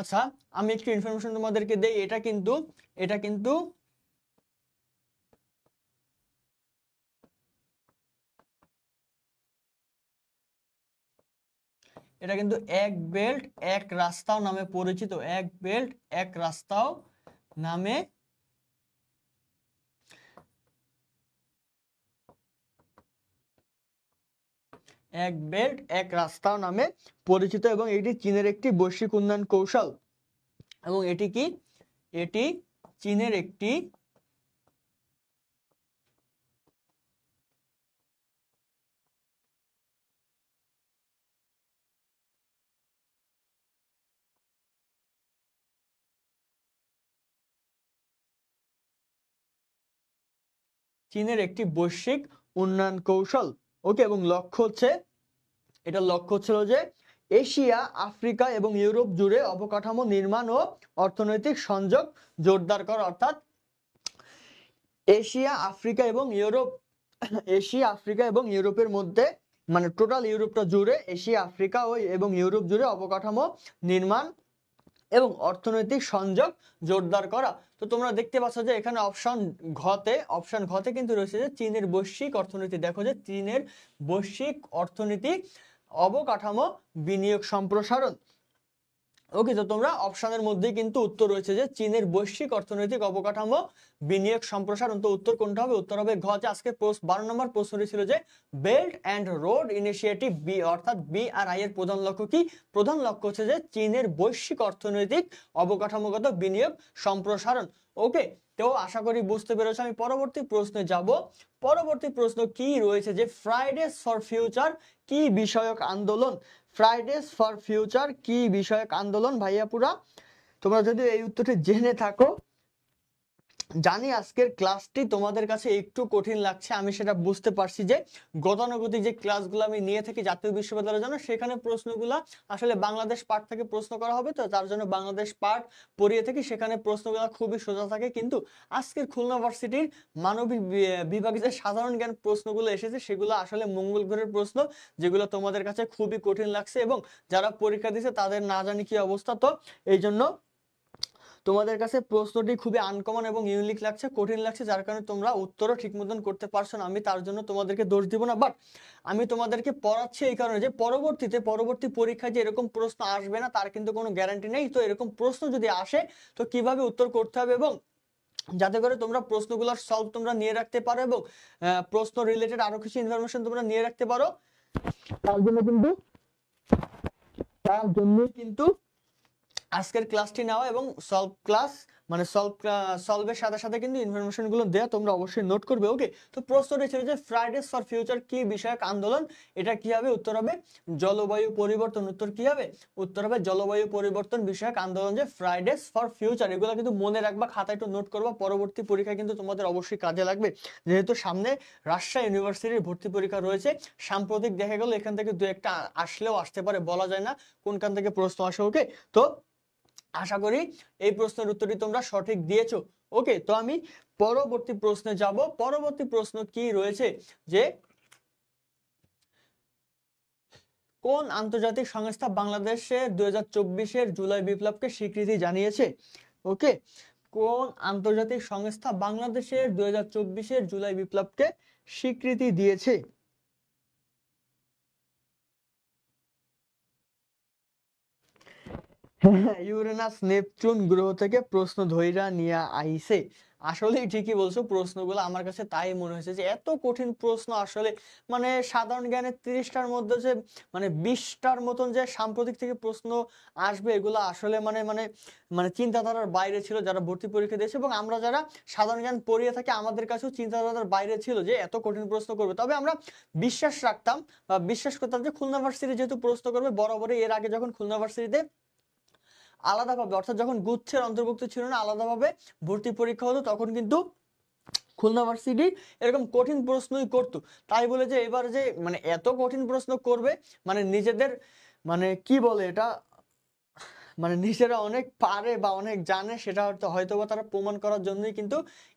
আচ্ছা, আমি একটু ইনফরমেশন তোমাদেরকে দেই। এটা কিন্তু এক বেল্ট এক রাস্তাও নামে পরিচিত। এক বেল্ট এক রাস্তাও নামে পরিচিত এবং এটি চীনের একটি বৈশ্বিক উন্নয়ন কৌশল। এবং এটি কি? এটি চীনের একটি বৈশ্বিক উন্নয়ন কৌশল। ওকে, এবং লক্ষ্য হচ্ছিল যে এশিয়া, আফ্রিকা এবং ইউরোপ জুড়ে অবকাঠামো নির্মাণ ও অর্থনৈতিক সংযোগ জোরদার করা। অর্থাৎ এশিয়া, আফ্রিকা এবং ইউরোপের মধ্যে, মানে টোটাল ইউরোপটা জুড়ে, এশিয়া, আফ্রিকা এবং ইউরোপ জুড়ে অবকাঠামো নির্মাণ এবং অর্থনৈতিক সংযোগ জোরদার করা। তো তোমরা দেখতে পাচ্ছ যে এখানে অপশন ঘতে কিন্তু রয়েছে যে চীনের বৈশ্বিক অর্থনীতি। দেখো যে চীনের বৈশ্বিক অর্থনীতি, অবকাঠামো, বিনিয়োগ সম্প্রসারণ। ওকে, তো তোমরা অপশনের মধ্যেই কিন্তু উত্তর রয়েছে যে চীনের বৈশ্বিক অর্থনৈতিক অবকাঠামো, বিনিয়োগ সম্প্রসারণ। তো উত্তর কোনটা হবে? উত্তর হবে ঘ। আজকে 12 নম্বর প্রশ্নটি ছিল যে বেল্ট অ্যান্ড রোড ইনিশিয়েটিভ অর্থাৎ BRI এর প্রধান লক্ষ্য কি? প্রধান লক্ষ্য হচ্ছে যে চীনের বৈশ্বিক অর্থনৈতিক অবকাঠামোগত বিনিয়োগ সম্প্রসারণ। ওকে, তো আশা করি বুঝতে পেরেছো। আমি পরবর্তী প্রশ্নে যাব। পরবর্তী প্রশ্ন কি রয়েছে যে ফ্রাইডেজ ফর ফিউচার কি বিষয়ক আন্দোলন? ফ্রাইডেজ ফর ফিউচার কি বিষয়ক আন্দোলন? ভাইয়াপুরা তোমরা যদি এই উত্তরটি জেনে থাকো, জানি আজকের ক্লাসটি তোমাদের কাছে একটু কঠিন লাগছে, আমি সেটা বুঝতে পারছি যে গতানুগতিক যে ক্লাসগুলো আমি নিয়ে থাকি জাতীয় বিশ্ববিদ্যালয়ের জন্য, সেখানে প্রশ্নগুলো আসলে বাংলাদেশ পার্ট থেকে প্রশ্ন করা হবে, তো তার জন্য বাংলাদেশ পার্ট পড়িয়ে থাকি, সেখানে প্রশ্নগুলো খুবই সোজা থাকে। কিন্তু আজকের খুলনা ভার্সিটির মানবিক বিভাগে যে সাধারণ জ্ঞান প্রশ্নগুলো এসেছে সেগুলো আসলে মঙ্গল গ্রহের প্রশ্ন, যেগুলো তোমাদের কাছে খুবই কঠিন লাগছে এবং যারা পরীক্ষা দিচ্ছে তাদের না জানি কি অবস্থা। তো এই জন্য তোমাদের কাছে প্রশ্নটি খুবই আনকমন এবং ইউনিক লাগছে, কঠিন লাগছে, যার কারণে তোমরা উত্তরও ঠিক মতন করতে পারছো না। আমি তার জন্য তোমাদেরকে দোষ দিব না, বাট আমি তোমাদেরকে পড়াচ্ছি এই কারণে যে পরবর্তী পরীক্ষায় যে এরকম প্রশ্ন আসবে না তার কিন্তু কোনো গ্যারান্টি নেই। তো এরকম প্রশ্ন যদি আসে তো কিভাবে উত্তর করতে হবে, এবং যাতে করে তোমরা প্রশ্নগুলোর সলভ তোমরা নিয়ে রাখতে পারো এবং প্রশ্ন রিলেটেড আরো কিছু ইনফরমেশন তোমরা নিয়ে রাখতে পারো, তার জন্য কিন্তু আজকের ক্লাসটি নেওয়া এবং সলভ ক্লাস মানে সলভের সাথে সাথে কিন্তু ইনফরমেশন গুলো দেয়া তোমরা অবশ্যই নোট করবে। ওকে, তো প্রশ্নটি ছিল যে ফ্রাইডেজ ফর ফিউচার কি বিষয়ক আন্দোলন, এটা কি হবে? উত্তর হবে জলবায়ু পরিবর্তন। উত্তর কি হবে? উত্তর হবে জলবায়ু পরিবর্তন বিষয়ক আন্দোলন, যে ফ্রাইডেজ ফর ফিউচার। এগুলো কিন্তু মনে রাখবা, খাতায় একটু নোট করবা, পরবর্তী পরীক্ষা কিন্তু তোমাদের অবশ্যই কাজে লাগবে। যেহেতু সামনে রাজশাহী ইউনিভার্সিটির ভর্তি পরীক্ষা রয়েছে, সাম্প্রতিক দেখা গেল এখান থেকে দু একটা আসলেও আসতে পারে, বলা যায় না কোনখান থেকে প্রশ্ন আসে। ওকে, তো আশা করি এই প্রশ্নের উত্তরটি তোমরা সঠিক দিয়েছো। ওকে, তো আমি পরবর্তী প্রশ্নে যাব। পরবর্তী প্রশ্ন কি রয়েছে যে কোন আন্তর্জাতিক সংস্থা বাংলাদেশের 2024-এর জুলাই বিপ্লবকে স্বীকৃতি জানিয়েছে? ওকে, কোন আন্তর্জাতিক সংস্থা বাংলাদেশের 2024-এর জুলাই বিপ্লবকে স্বীকৃতি দিয়েছে? ইউরেনাস নেপচুন গ্রহ থেকে প্রশ্ন ধইরা নিয়ে আইছে। আসলে ঠিকই বলছো, প্রশ্নগুলো আমার কাছে তাই মনে হয়েছে যে এত কঠিন প্রশ্ন। আসলে মানে সাধারণ জ্ঞানের 30টার মধ্যে যে মানে 20টার মতন যে সাম্প্রতিক থেকে প্রশ্ন আসবে, এগুলো আসলে মানে মানে মানে চিন্তাধারার বাইরে ছিল যারা ভর্তি পরীক্ষা দিয়েছে, এবং আমরা যারা সাধারণ জ্ঞান পড়িয়ে থাকি আমাদের কাছেও চিন্তাধারার বাইরে ছিল যে এত কঠিন প্রশ্ন করবে। তবে আমরা বিশ্বাস রাখতাম বা বিশ্বাস করতাম যে খুলনা ভার্সিটি যেহেতু প্রশ্ন করবে, বরাবরই এর আগে যখন খুলনা ভার্সিটিতে আলাদাভাবে, অর্থাৎ যখন গুচ্ছের অন্তর্ভুক্ত ছিল না, আলাদাভাবে ভর্তি পরীক্ষা হতো, তখন কিন্তু খুলনা ভার্সিটি এরকম কঠিন প্রশ্নই করতো। তাই বলে যে এবার যে মানে এত কঠিন প্রশ্ন করবে, মানে নিজেদের মানে কি বলে এটা, মানে নিজেরা অনেক পারে বা অনেক জানে, সেটা হয়তো বা তারা প্রমাণ করার জন্যই কিন্তু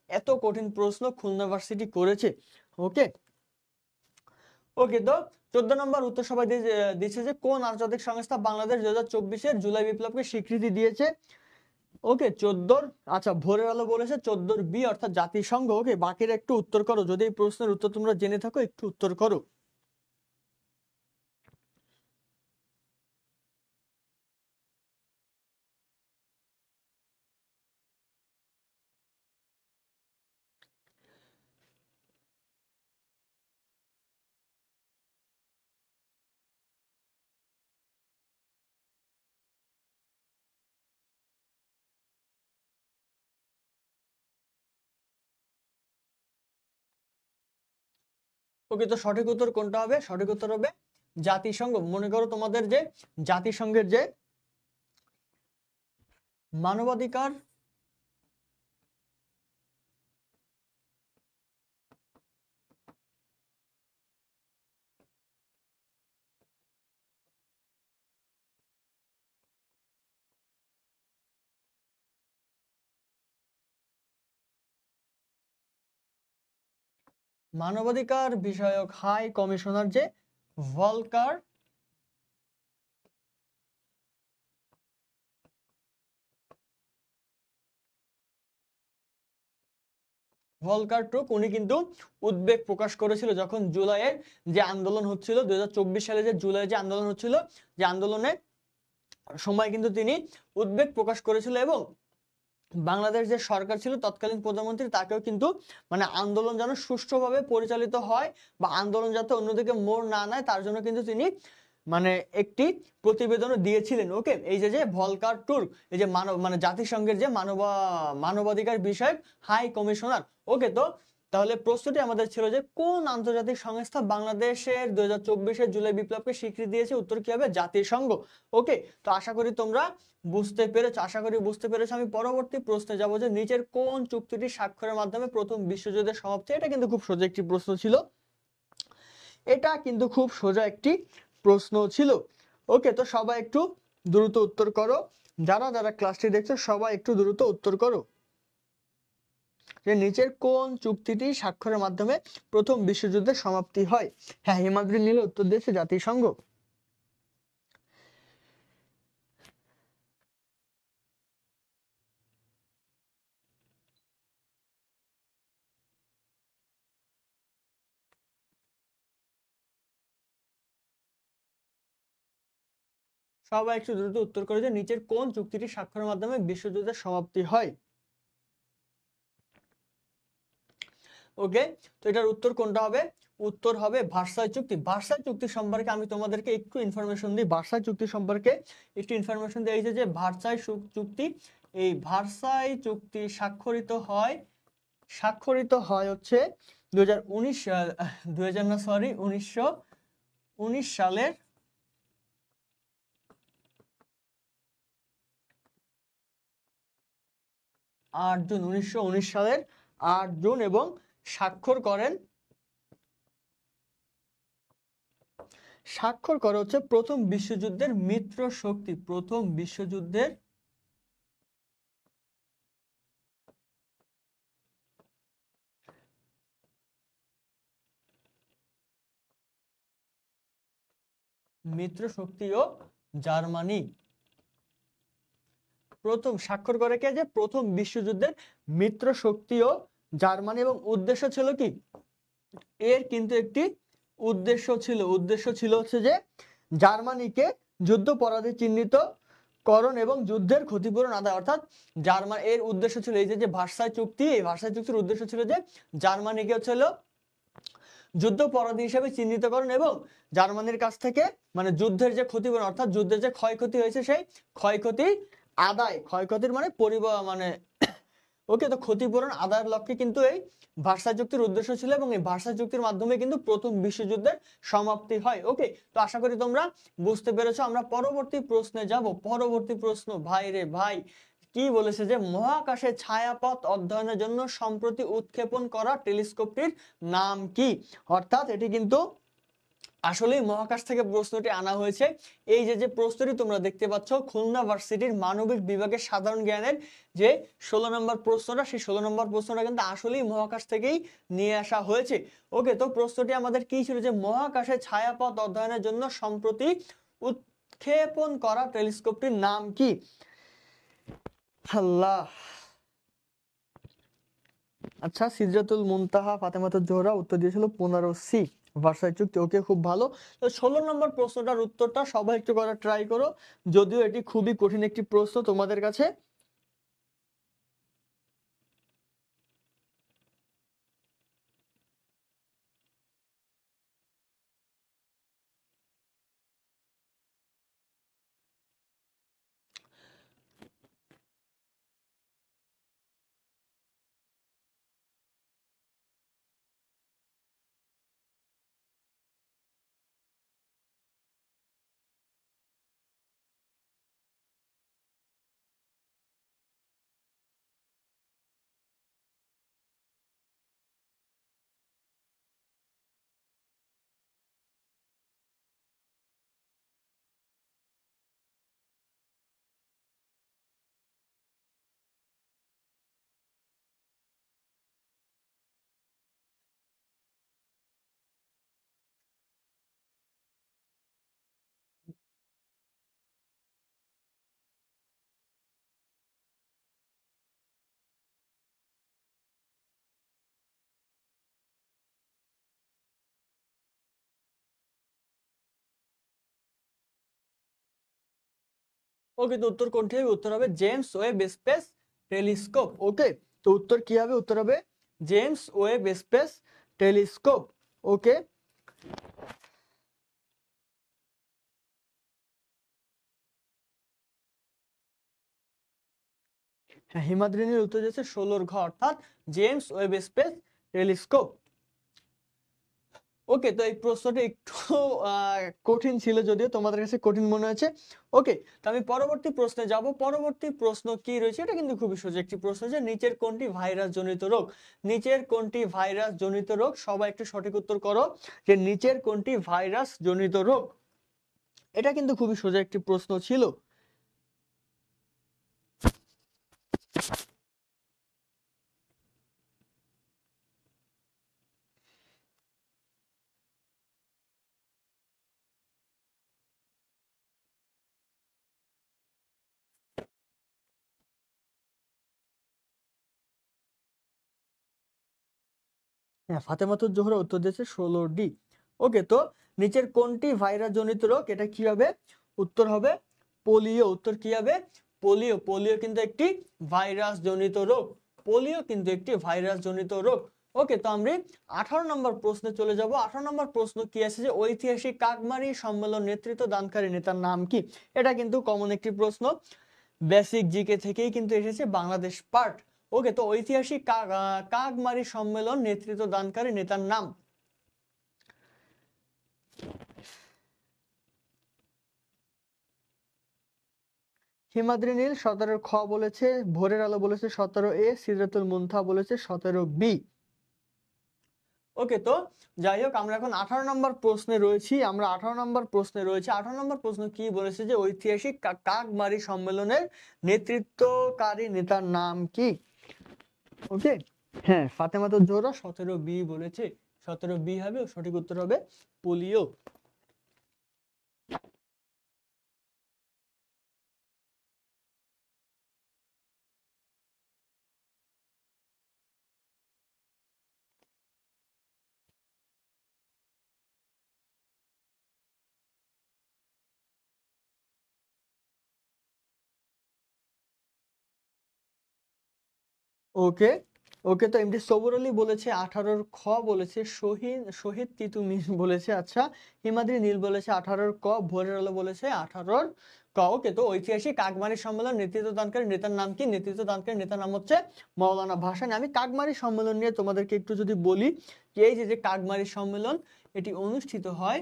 এত কঠিন প্রশ্ন খুলনা ভার্সিটি করেছে। ওকে, ওকে, তো 14 নম্বর উত্তর সবাই দিচ্ছে যে কোন আন্তর্জাতিক সংস্থা বাংলাদেশ 2024-এর জুলাই বিপ্লবকে স্বীকৃতি দিয়েছে? ওকে, 14, আচ্ছা ভোরের আলো বলেছে 14 বি অর্থাৎ জাতিসংঘ। ওকে, বাকিরা একটু উত্তর করো, যদি এই প্রশ্নের উত্তর তোমরা জেনে থাকো একটু উত্তর করো। ওকে, তো সঠিক উত্তর কোনটা হবে? সঠিক উত্তর হবে জাতিসংঘ। মনে করো তোমাদের যে জাতিসংঘের যে মানবাধিকার মানবাধিকার বিষয়ক হাই কমিশনার যে ভলকার ভলকার টুক, উনি কিন্তু উদ্বেগ প্রকাশ করেছিল যখন জুলাইয়ের যে আন্দোলন হচ্ছিল, 2024 সালে যে জুলাই যে আন্দোলন হচ্ছিল, যে আন্দোলনে সময় কিন্তু তিনি উদ্বেগ প্রকাশ করেছিল, এবং বাংলাদেশ যে সরকার ছিল তৎকালীন প্রধানমন্ত্রী তাকেও কিন্তু মানে আন্দোলন যেন সুষ্ঠুভাবে পরিচালিত হয় বা আন্দোলন যাতে অন্যদিকে মোড় না নেয়, তার জন্য কিন্তু তিনি মানে একটি প্রতিবেদনও দিয়েছিলেন। ওকে, এই যে যে ভলকার টুর, এই যে মানব মানে জাতিসংঘের যে মানবাধিকার বিষয়ক হাই কমিশনার। ওকে, তো তাহলে প্রশ্নটি আমাদের ছিল যে কোন আন্তর্জাতিক সংস্থা বাংলাদেশের 2024-এর জুলাই বিপ্লবকে স্বীকৃতি দিয়েছে? উত্তর কি হবে? জাতিসংঘ। ওকে, তো আশা করি তোমরা বুঝতে পেরেছো, আশা করি বুঝতে পেরেছো। আমি পরবর্তী প্রশ্নে যাব যে নিচের কোন চুক্তিটি স্বাক্ষরের মাধ্যমে প্রথম বিশ্বযুদ্ধের সমাপ্তি? এটা কিন্তু খুব সোজা একটি প্রশ্ন ছিল, এটা কিন্তু খুব সোজা একটি প্রশ্ন ছিল। ওকে, তো সবাই একটু দ্রুত উত্তর করো, যারা যারা ক্লাসটি দেখছো সবাই একটু দ্রুত উত্তর করো যে নিচের কোন চুক্তিটি স্বাক্ষরের মাধ্যমে প্রথম বিশ্বযুদ্ধের সমাপ্তি হয়? হ্যাঁ, হিমাদ্রি নীল উত্তর দিয়েছে জাতিসংঘ। সবাই একটু দ্রুত উত্তর করো যে নিচের কোন চুক্তিটি স্বাক্ষরের মাধ্যমে বিশ্বযুদ্ধের সমাপ্তি হয়? ওকে, তো এটার উত্তর কোনটা হবে? উত্তর হবে ভার্সাই চুক্তি। ভার্সাই চুক্তি সম্পর্কে আমি তোমাদেরকে একটু ইনফরমেশন দিই। ভার্সাই চুক্তি সম্পর্কে একটু ইনফরমেশন দিই। এই যে ভার্সাই চুক্তি, এই ভার্সাই চুক্তি স্বাক্ষরিত হয় হচ্ছে 1919 সালের 8 জুন, 1919 সালের 8 জুন, এবং স্বাক্ষর করে হচ্ছে প্রথম বিশ্বযুদ্ধের মিত্র শক্তি, প্রথম বিশ্বযুদ্ধের মিত্র শক্তি ও জার্মানি। প্রথম স্বাক্ষর করে কে? যে প্রথম বিশ্বযুদ্ধের মিত্র শক্তি ও জার্মানি। এবং উদ্দেশ্য ছিল কি? এর কিন্তু একটি উদ্দেশ্য ছিল হচ্ছে যে জার্মানিকে যুদ্ধপরাধী চিহ্নিত করণ এবং যুদ্ধের ক্ষতিপূরণ আদায়। অর্থাৎ এর উদ্দেশ্য ছিল এই যে ভার্সাই চুক্তি, এই ভার্সাই চুক্তির উদ্দেশ্য ছিল যে জার্মানিকে হচ্ছে যুদ্ধপরাধী হিসেবে চিহ্নিতকরণ এবং জার্মানির কাছ থেকে মানে যুদ্ধের যে ক্ষতিপূরণ, অর্থাৎ যুদ্ধের যে ক্ষয়ক্ষতি হয়েছে সেই ক্ষয়ক্ষতি আদায়, ক্ষয়ক্ষতির মানে ওকে, তো ক্ষতিপূরণ আদায়ের লক্ষ্যে কিন্তু এই ভার্সাই চুক্তির উদ্দেশ্য ছিল, এবং এই ভার্সাই চুক্তির মাধ্যমে কিন্তু প্রথম বিশ্বযুদ্ধের সমাপ্তি হয়। ওকে, তো আশা করি তোমরা বুঝতে পেরেছো। আমরা পরবর্তী প্রশ্নে যাব। পরবর্তী প্রশ্ন, ভাই রে ভাই, কি বলেছে যে মহাকাশে ছায়াপথ অধ্যয়নের জন্য সম্প্রতি উৎক্ষেপণ করা টেলিস্কোপটির নাম কি? অর্থাৎ এটি কিন্তু আসলেই মহাকাশ থেকে প্রশ্নটি আনা হয়েছে। এই যে প্রশ্নটি তোমরা দেখতে পাচ্ছ, খুলনা ভার্সিটির মানবিক বিভাগের সাধারণ জ্ঞানের যে 16 নম্বর প্রশ্নটা, সেই 16 নম্বর প্রশ্নটা কিন্তু আসলেই মহাকাশ থেকেই নিয়ে আসা হয়েছে। ওকে, তো প্রশ্নটি আমাদের কি ছিল? যে মহাকাশে ছায়াপথ অধ্যয়নের জন্য সম্প্রতি উৎক্ষেপণ করা টেলিস্কোপটির নাম কি? আল্লাহ। আচ্ছা, সিদরাতুল মুনতাহা ফাতেমাতুজ জোহরা উত্তর দিয়েছিল 15C, ভার্সাই চুক্তি। ওকে, খুব ভালো। তো 16 নম্বর প্রশ্নটার উত্তরটা সবাই একটু করার ট্রাই করো, যদিও এটি খুবই কঠিন একটি প্রশ্ন তোমাদের কাছে। ওকে, তো উত্তর কোনটি হবে? উত্তর হবে জেমস ওয়েব স্পেস টেলিস্কোপ। ওকে, তো উত্তর কি হবে? উত্তর হবে জেমস ওয়েব স্পেস টেলিস্কোপ। ওকে, হ্যাঁ, হিমাদ্রিনীর উত্তর দিয়েছে 16 ঘ, অর্থাৎ জেমস ওয়েব স্পেস টেলিস্কোপ। ওকে, তো এই প্রশ্নটা একটু কঠিন ছিল, যদিও তোমাদের কাছে কঠিন মনে হয়েছে। ওকে, তো আমি পরবর্তী প্রশ্নে যাব। পরবর্তী প্রশ্ন কি রয়েছে? এটা কিন্তু খুবই সোজা একটি প্রশ্ন, যে নিচের কোনটি ভাইরাস জনিত রোগ? নিচের কোনটি ভাইরাস জনিত রোগ? সবাই একটু সঠিক উত্তর করো, যে নিচের কোনটি ভাইরাস জনিত রোগ? এটা কিন্তু খুবই সোজা একটি প্রশ্ন ছিল। হ্যাঁ, ফাতেমাতুজ জোহরা উত্তর দিয়েছে 16D। ওকে, তো নিচের কোনটি ভাইরাস জনিত রোগ? এটা কি হবে? উত্তর হবে পোলিও। উত্তর কি হবে? পোলিও। পোলিও কিন্তু একটি ভাইরাস জনিত রোগ। পোলিও কিন্তু একটি ভাইরাস জনিত রোগ। ওকে, তো আমরা 18 নম্বর প্রশ্নে চলে যাব। 18 নম্বর প্রশ্ন কি আছে যে ঐতিহাসিক কাকমারি সম্মেলন নেতৃত্ব দানকারী নেতার নাম কি? এটা কিন্তু কমন একটি প্রশ্ন, বেসিক জিকে থেকেই কিন্তু এসেছে, বাংলাদেশ পার্ট। ওকে, তো ঐতিহাসিক কাকমারি সম্মেলন নেতৃত্ব দানকারী নেতার নাম। হিমাদ্রি নীল 17 খ বলেছে, ভোরের আলো বলেছে 17 এ, সিদরাতুল মুনতাহা বলেছে 17 বি। ওকে, তো যাই হোক, আমরা এখন 18 নম্বর প্রশ্নে রয়েছি। 18 নম্বর প্রশ্ন কি বলেছে যে ঐতিহাসিক কাকমারি সম্মেলনের নেতৃত্বকারী নেতার নাম কি? ওকে, হ্যাঁ, ফাতেমাতুজ জোহরা 17 বি বলেছে। 17 বি হবে, সঠিক উত্তর হবে পোলিও। ওকে, ওকে, তো এমডি সবুর আলী বলেছে 18 খ বলেছে, শহীদ তিতুমির বলেছে, আচ্ছা, হিমাদ্রি নীল বলেছে 18 ক, ভোরের আলো বলেছে 18 ক। ওকে, তো ঐতিহাসিক কাকমারি সম্মেলন নেতৃত্ব দানকারী নেতার নাম কি? নেতৃত্ব দানকারী নেতার নাম হচ্ছে মাওলানা ভাসানী। আমি কাকমারি সম্মেলন নিয়ে তোমাদেরকে একটু যদি বলি, এই যে কাকমারি সম্মেলন, এটি অনুষ্ঠিত হয়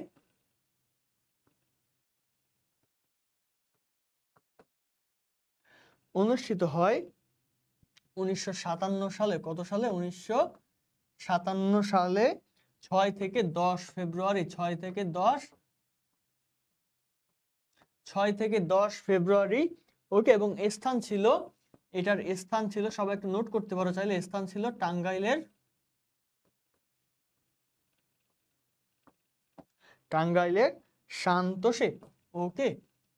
অনুষ্ঠিত হয় 1957 সালে। কত সালে? 1957 সালে 6 থেকে 10 ফেব্রুয়ারি। 6 থেকে 10 ফেব্রুয়ারি। ওকে, এবং স্থান ছিল, এটার স্থান ছিল, সবাই একটু নোট করতে পারো চাইলে, স্থান ছিল টাঙ্গাইলের সান্তোষে। ওকে,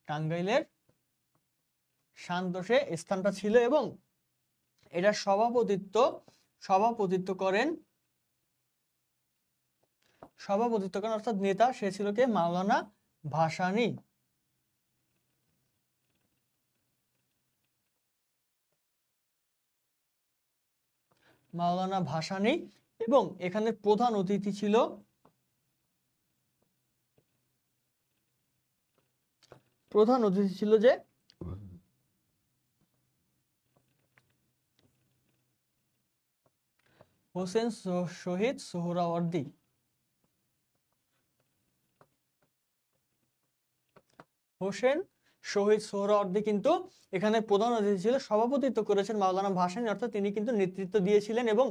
টাঙ্গাইলের সান্তোষে স্থানটা ছিল, এবং এটা সভাপতিত্ব করেন অর্থাৎ নেতা, সে ছিল কে? মাওলানা ভাসানী। মাওলানা ভাসানী, এবং এখানে প্রধান অতিথি ছিল যে হোসেন শহীদ সোহরাওয়ার্দী। হোসেন শহীদ সোহরাওয়ার্দী কিন্তু এখানে প্রধান অতিথি ছিল, সভাপতিত্ব করেছেন মাওলানা ভাসানী, অর্থাৎ তিনি কিন্তু নেতৃত্ব দিয়েছিলেন, এবং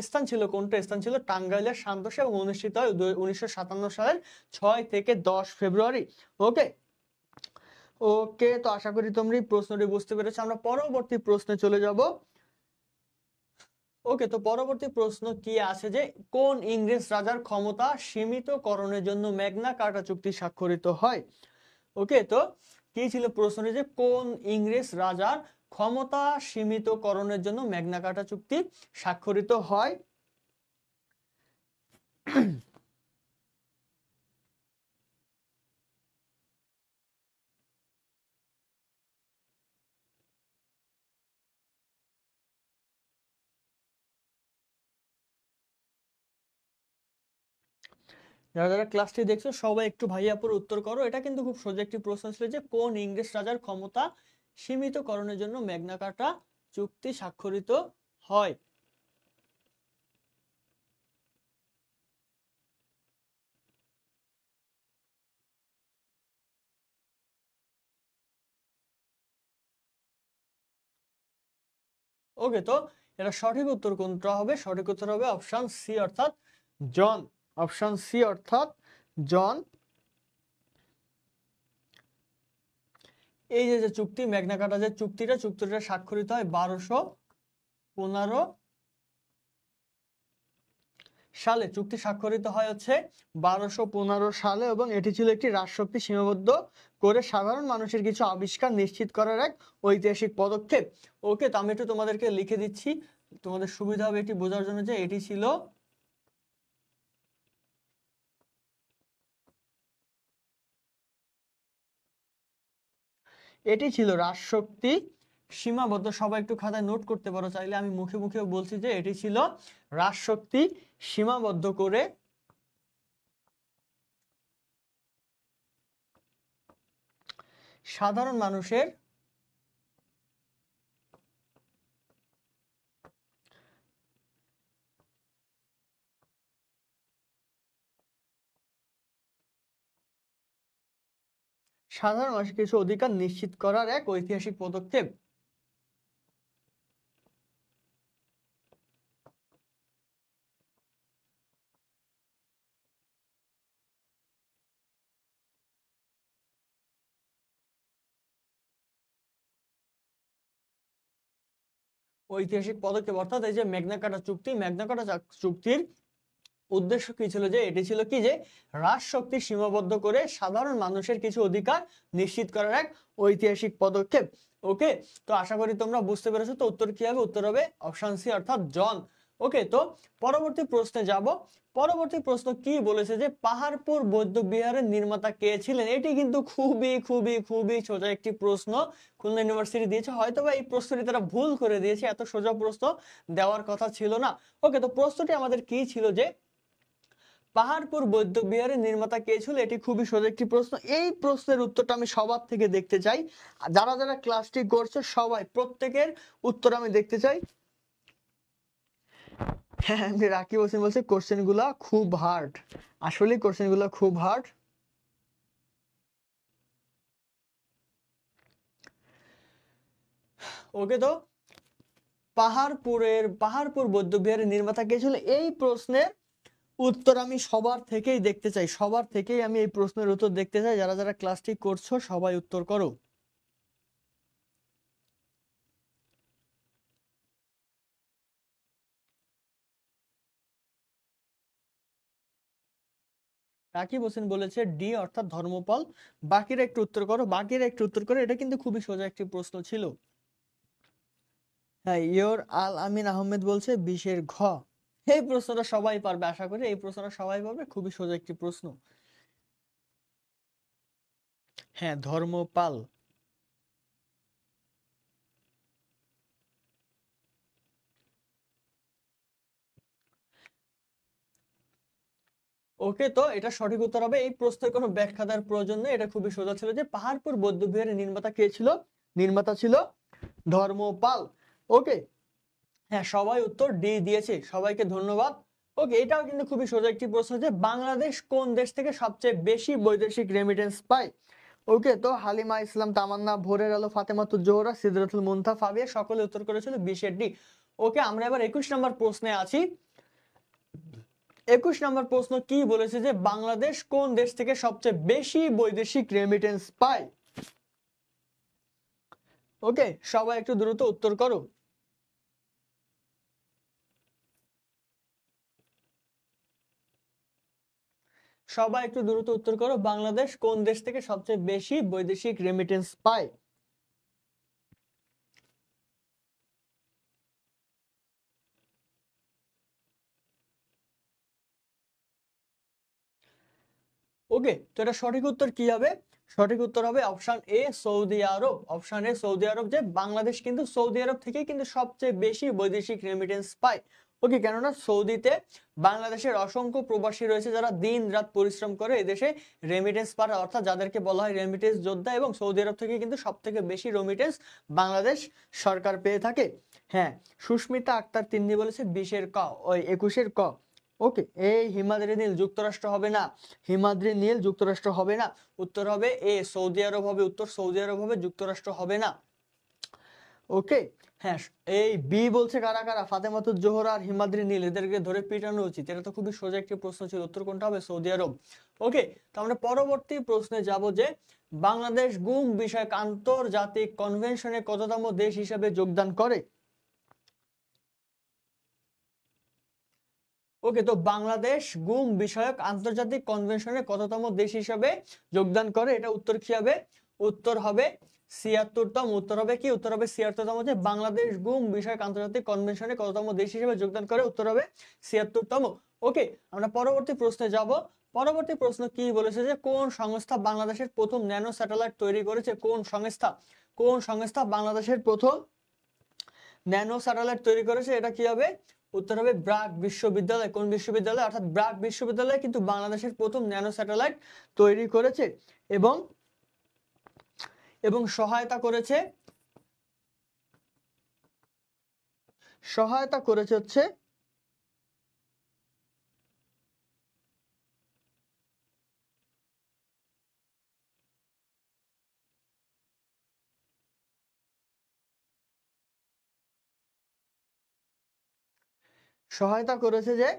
স্থান ছিল কোনটা? স্থান ছিল টাঙ্গাইলের সান্তোষে, এবং অনুষ্ঠিত হয় 1957 সালের 6 থেকে 10 ফেব্রুয়ারি। ওকে, ওকে, তো আশা করি তোমরা এই প্রশ্নটি বুঝতে পেরেছো। আমরা পরবর্তী প্রশ্নে চলে যাব। ওকে, তো পরবর্তী প্রশ্ন কি আছে যে কোন ইংরেজ রাজার ক্ষমতা সীমিতকরণের জন্য ম্যাগনা কার্টা চুক্তি স্বাক্ষরিত হয়? ওকে, তো কি ছিল প্রশ্নটি যে কোন ইংরেজ রাজার ক্ষমতা সীমিতকরণের জন্য ম্যাগনা কার্টা চুক্তি স্বাক্ষরিত হয়? যারা যারা ক্লাসটি দেখছো সবাই একটু ভাইয়াপুর উত্তর করো। এটা কিন্তু খুব সোজা একটি প্রশ্ন ছিল যে কোন ইংরেজ রাজার ক্ষমতা সীমিতকরণের জন্য ম্যাগনা কার্টা চুক্তি স্বাক্ষরিত হয়? ওকে, তো এটা সঠিক উত্তর কোনটা হবে? সঠিক উত্তর হবে অপশন সি, অর্থাৎ জন। অপশন সি, অর্থাৎ জন। এই যে চুক্তি, ম্যাগনা কার্টা যে চুক্তিটা স্বাক্ষরিত হয় 1215 সালে। চুক্তি স্বাক্ষরিত হয় হচ্ছে 1215 সালে, এবং এটি ছিল একটি রাজশক্তি সীমাবদ্ধ করে সাধারণ মানুষের কিছু আবিষ্কার নিশ্চিত করার এক ঐতিহাসিক পদক্ষেপ। ওকে, তো আমি একটু তোমাদেরকে লিখে দিচ্ছি, তোমাদের সুবিধা হবে এটি বোঝার জন্য, যে এটি ছিল রাজশক্তি সীমাবদ্ধ, সবাই একটু খাতায় নোট করতে পারো চাইলে, আমি মুখে মুখেও বলছি যে এটি ছিল রাজশক্তি সীমাবদ্ধ করে সাধারণ মানুষের কিছু অধিকার নিশ্চিত করার এক ঐতিহাসিক পদক্ষেপ। ঐতিহাসিক পদক্ষেপ অর্থাৎ এই যে ম্যাগনা কার্টা চুক্তি, ম্যাগনা কার্টা চুক্তির উদ্দেশ্য কি ছিল, যে এটি ছিল কি যে রাজশক্তি সীমাবদ্ধ করে সাধারণ মানুষের কিছু অধিকার নিশ্চিত করার এক ঐতিহাসিক পদক্ষেপ। ওকে, তো আশা করি তোমরা বুঝতে পেরেছো। তো উত্তর কি হবে? উত্তর হবে অপশন সি অর্থাৎ জন। ওকে, তো পরবর্তী প্রশ্নে যাব। পরবর্তী প্রশ্ন কি বলেছে যে পাহাড়পুর বৌদ্ধ বিহারের নির্মাতা কে ছিলেন? এটি কিন্তু খুবই খুবই খুবই সোজা একটি প্রশ্ন, খুলনা ইউনিভার্সিটি দিয়েছে। হয়তোবা এই প্রশ্নটি তারা ভুল করে দিয়েছে, এত সোজা প্রশ্ন দেওয়ার কথা ছিল না। ওকে, তো প্রশ্নটি আমাদের কি ছিল যে পাহাড়পুর বৌদ্ধ বিহারের নির্মাতা কে ছিল? এটি খুবই সোজা একটি প্রশ্ন। এই প্রশ্নের উত্তরটা আমি সবার থেকে দেখতে চাই, যারা যারা ক্লাসটি করছে সবাই প্রত্যেকের উত্তর আমি দেখতে চাই। হ্যাঁ, রাকিব হোসেন বলছে কোশ্চেন গুলা খুব হার্ড। আসলে কোশ্চেন গুলা খুব হার্ড। ওকে, তো পাহাড়পুর বৌদ্ধ বিহারের নির্মাতা কে ছিল? এই প্রশ্নের উত্তর আমি সবার থেকেই দেখতে চাই, সবার থেকেই আমি এই প্রশ্নের উত্তর দেখতে চাই। যারা যারা ক্লাসটি করছো সবাই উত্তর করো। রাকিব হোসেন বলেছে ডি অর্থাৎ ধর্মপাল। বাকিরা একটু উত্তর করো, বাকিরা একটু উত্তর করো। এটা কিন্তু খুবই সোজা একটি প্রশ্ন ছিল। হ্যাঁ, ইয়োর আল আমিন আহমেদ বলছে 20-এর ঘ। এই প্রশ্নটা সবাই পারবে, আশা করি এই প্রশ্নটা সবাই পারবে, খুবই সোজা একটি প্রশ্ন। হ্যাঁ, ধর্মপাল। ওকে, তো এটা সঠিক উত্তর হবে। এই প্রশ্নের কোনো ব্যাখ্যা দেওয়ার প্রয়োজন নেই, এটা খুবই সোজা ছিল যে পাহাড়পুর বৌদ্ধ বিহারের নির্মাতা কে ছিল? নির্মাতা ছিল ধর্মপাল। ওকে, হ্যাঁ সবাই উত্তর ডি দিয়েছে, সবাইকে ধন্যবাদ। ওকে, এটাও কিন্তু খুবই সোজা একটি প্রশ্ন যে বাংলাদেশ কোন দেশ থেকে সবচেয়ে বেশি বৈদেশিক রেমিটেন্স পায়? ওকে, তো হালিমা ইসলাম, তামান্না, ভোরের আলো, ফাতেমাতুজ জোহরা, সিদরাতুল মুনথা, ফাবিয়া সকলে উত্তর করেছিল 20-এর ডি। ওকে, আমরা এবার 21 নম্বর প্রশ্নে আছি। 21 নম্বর প্রশ্ন কি বলেছে যে বাংলাদেশ কোন দেশ থেকে সবচেয়ে বেশি বৈদেশিক রেমিটেন্স পায়? ওকে, সবাই একটু দ্রুত উত্তর করো। সবাই একটু দ্রুত উত্তর করো, বাংলাদেশ কোন দেশ থেকে সবচেয়ে বেশি বৈদেশিক রেমিটেন্স পায়? ওকে, তো এটা সঠিক উত্তর কি হবে? সঠিক উত্তর হবে option A Saudi Arab. Option A Saudi Arab, যে বাংলাদেশ কিন্তু সৌদি আরব থেকে কিন্তু সবচেয়ে বেশি বৈদেশিক রেমিটেন্স পায়। ওকে, কেননা সৌদিতে বাংলাদেশের অসংখ্য প্রবাসী রয়েছে যারা দিন রাত পরিশ্রম করে এদেশে রেমিটেন্স পাঠায়, অর্থাৎ যাদেরকে বলা হয় রেমিটেন্স যোদ্ধা, এবং সৌদি আরব থেকে কিন্তু সব থেকে বেশি রেমিটেন্স বাংলাদেশ সরকার পেয়ে থাকে। হ্যাঁ, সুস্মিতা আক্তার তিন্নি বলেছে 20-এর ক, ওই 21-এর ক। ওকে, এই হিমাদ্রি নীল যুক্তরাষ্ট্র হবে না, হিমাদ্রি নীল যুক্তরাষ্ট্র হবে না, উত্তর হবে এ সৌদি আরব হবে, উত্তর সৌদি আরব হবে, যুক্তরাষ্ট্র হবে না। ওকে, হ্যাঁ, এই বি বলছে কারা কারা? ফাতেমাতুজ জোহরা আর হিমাদ্রি নীল, এদেরকে ধরে পিটানো উচিত। এটা তো খুবই সোজা একটি প্রশ্ন ছিল, উত্তর কোনটা হবে? সৌদি আরব। ওকে, তো আমরা পরবর্তী প্রশ্নে যাব যে বাংলাদেশ গুম বিষয়ক আন্তর্জাতিক কনভেনশনে কততম দেশ হিসেবে যোগদান করে? ওকে, তো বাংলাদেশ গুম বিষয়ক আন্তর্জাতিক কনভেনশনে কততম দেশ হিসেবে যোগদান করে? এটা উত্তর কি হবে? উত্তর হবে 76তম। উত্তর হবে কি? উত্তর হবে 76তম, যে বাংলাদেশ গুম বিষয়ক আন্তর্জাতিক কনভেনশনে কততম দেশ হিসেবে যোগদান করে? উত্তর হবে 76তম। ওকে, আমরা পরবর্তী প্রশ্নে যাব। পরবর্তী প্রশ্ন কি বলেছে যে কোন সংস্থা বাংলাদেশের প্রথম ন্যানো স্যাটেলাইট তৈরি করেছে? কোন সংস্থা বাংলাদেশের প্রথম ন্যানো স্যাটেলাইট তৈরি করেছে? এটা কি হবে? উত্তর হবে ব্র্যাক বিশ্ববিদ্যালয়। কোন বিশ্ববিদ্যালয়? অর্থাৎ ব্র্যাক বিশ্ববিদ্যালয় কিন্তু বাংলাদেশের প্রথম ন্যানো স্যাটেলাইট তৈরি করেছে এবং এবং সহায়তা করেছে হচ্ছে যে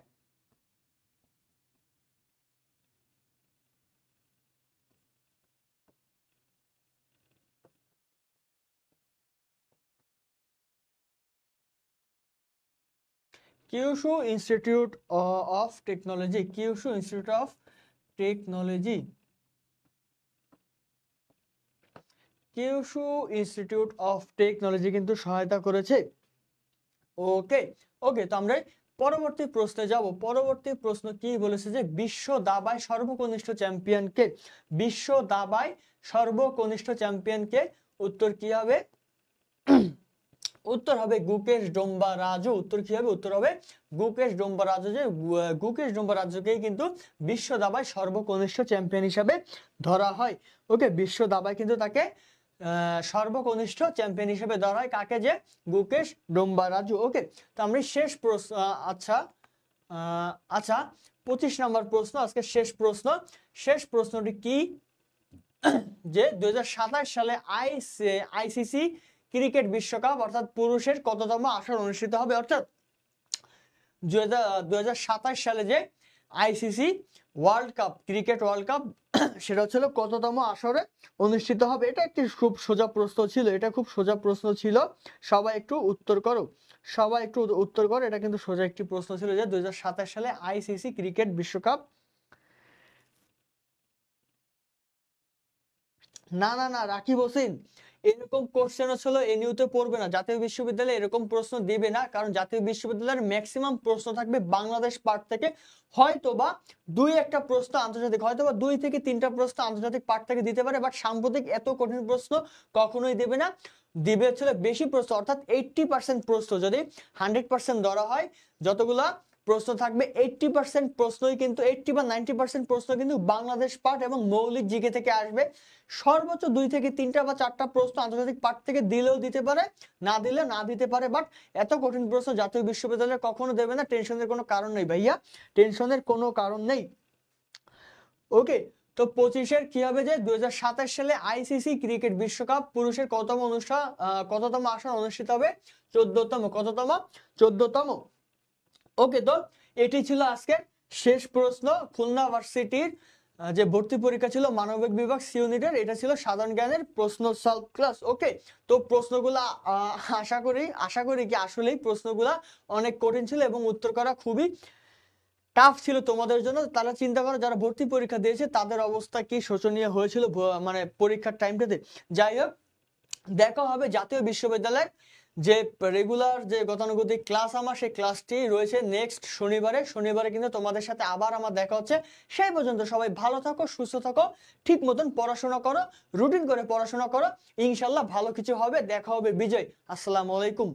Kyushu institute of technology. Kyushu institute of technology Kyushu institute of technology কিন্তু সহায়তা করেছে। ওকে ওকে, তো আমরা পরবর্তী প্রশ্নে যাব। পরবর্তী প্রশ্ন কি বলেছে যে বিশ্ব দাবায় সর্বকনিষ্ঠ চ্যাম্পিয়নকে? বিশ্ব দাবায় সর্বকনিষ্ঠ চ্যাম্পিয়নকে? উত্তর কি হবে? উত্তর হবে গুকেশ ডোম্বা রাজু। উত্তর কি হবে? উত্তর হবে গুকেশ ডোম্বা রাজু। যে গুকেশ ডোম্বা রাজুকেই কিন্তু বিশ্ব দাবায় সর্বকনিষ্ঠ চ্যাম্পিয়ন হিসাবে ধরা হয়। ওকে, বিশ্ব দাবায় কিন্তু তাকে সর্বকনিষ্ঠ চ্যাম্পিয়ন হিসেবে ধরা হয়। কাকে? যে গুকেশ ডোম্বা রাজু। ওকে, তো আমরা শেষ প্রশ্ন, আচ্ছা 25 নম্বর প্রশ্ন, আজকে শেষ প্রশ্নটি কি যে 2027 সালে আইসিসি ক্রিকেট বিশ্বকাপ অর্থাৎ পুরুষের কততম আসর অনুষ্ঠিত হবে? অর্থাৎ 2027 সালে যে আইসিসি ক্রিকেট ওয়ার্ল্ড কাপ সেটা হচ্ছিল কততম আসরে অনুষ্ঠিত হবে? এটা একটি খুব সোজা প্রশ্ন ছিল। সবাই একটু উত্তর করো। এটা কিন্তু সোজা একটি প্রশ্ন ছিল যে 2027 সালে আইসিসি ক্রিকেট বিশ্বকাপ। না, রাকিব হোসেন, এরকম কোশ্চেনও ছিল এনিউতে পড়বে না। জাতীয় বিশ্ববিদ্যালয়ে এরকম প্রশ্ন দিবে না, কারণ জাতীয় বিশ্ববিদ্যালয়ের ম্যাক্সিমাম প্রশ্ন থাকবে বাংলাদেশ পার্ট থেকে। হয়তোবা 2-1টা প্রশ্ন আন্তর্জাতিক, হয়তোবা 2 থেকে 3টা প্রশ্ন আন্তর্জাতিক পার্ট থেকে দিতে পারে, বাট সাম্প্রতিক এত কঠিন প্রশ্ন কখনোই দেবে না। দিবে হচ্ছে বেশি প্রশ্ন, অর্থাৎ 80% প্রশ্ন যদি 100% ধরা হয়, যতগুলা প্রশ্ন থাকবে 80% প্রশ্নই কিন্তু 80 বা 90% প্রশ্ন কিন্তু বাংলাদেশ পার্ট এবং মৌলিক জিকে থেকে আসবে। সর্বোচ্চ 2 থেকে 3টা বা 4টা প্রশ্ন আন্তর্জাতিক পার্ট থেকে দিলেও দিতে পারে, না দিলে না দিতে পারে, বাট এত কঠিন প্রশ্ন জাতীয় বিশ্ববিদ্যালয়ে কখনো দেবে না। টেনশনের কোনো কারণ নেই ভাইয়া, টেনশনের কোনো কারণ নেই। ওকে, তো 25-এর কি হবে যে 2027 সালে আইসিসি ক্রিকেট বিশ্বকাপ পুরুষের কততম আসর অনুষ্ঠিত হবে? 14তম। কততম? 14তম। ওকে, তো এটি ছিল আজকের শেষ প্রশ্ন। খুলনা ভার্সিটির যে ভর্তি পরীক্ষা ছিল মানবিক বিভাগ সি ইউনিটের, এটা ছিল সাধারণ জ্ঞানের প্রশ্ন সলভ ক্লাস। ওকে, তো প্রশ্নগুলা আশা করি কি আসলেই প্রশ্নগুলা অনেক কঠিন ছিল এবং উত্তর করা খুবই টাফ ছিল তোমাদের জন্য। তারা চিন্তা করো যারা ভর্তি পরীক্ষা দিয়েছে তাদের অবস্থা কি শোচনীয় হয়েছিল মানে পরীক্ষার টাইমটাতে। যাই হোক, দেখা হবে জাতীয় বিশ্ববিদ্যালয়ের যে রেগুলার যে গতানুগতিক ক্লাস, আমার সেই ক্লাসটি রয়েছে নেক্সট শনিবারে কিন্তু তোমাদের সাথে আবার আমার দেখা হচ্ছে। সেই পর্যন্ত সবাই ভালো থাকো, সুস্থ থাকো, ঠিক মতন পড়াশোনা করো, রুটিন করে পড়াশোনা করো, ইনশাল্লাহ ভালো কিছু হবে, দেখা হবে বিজয়। আসসালামু আলাইকুম।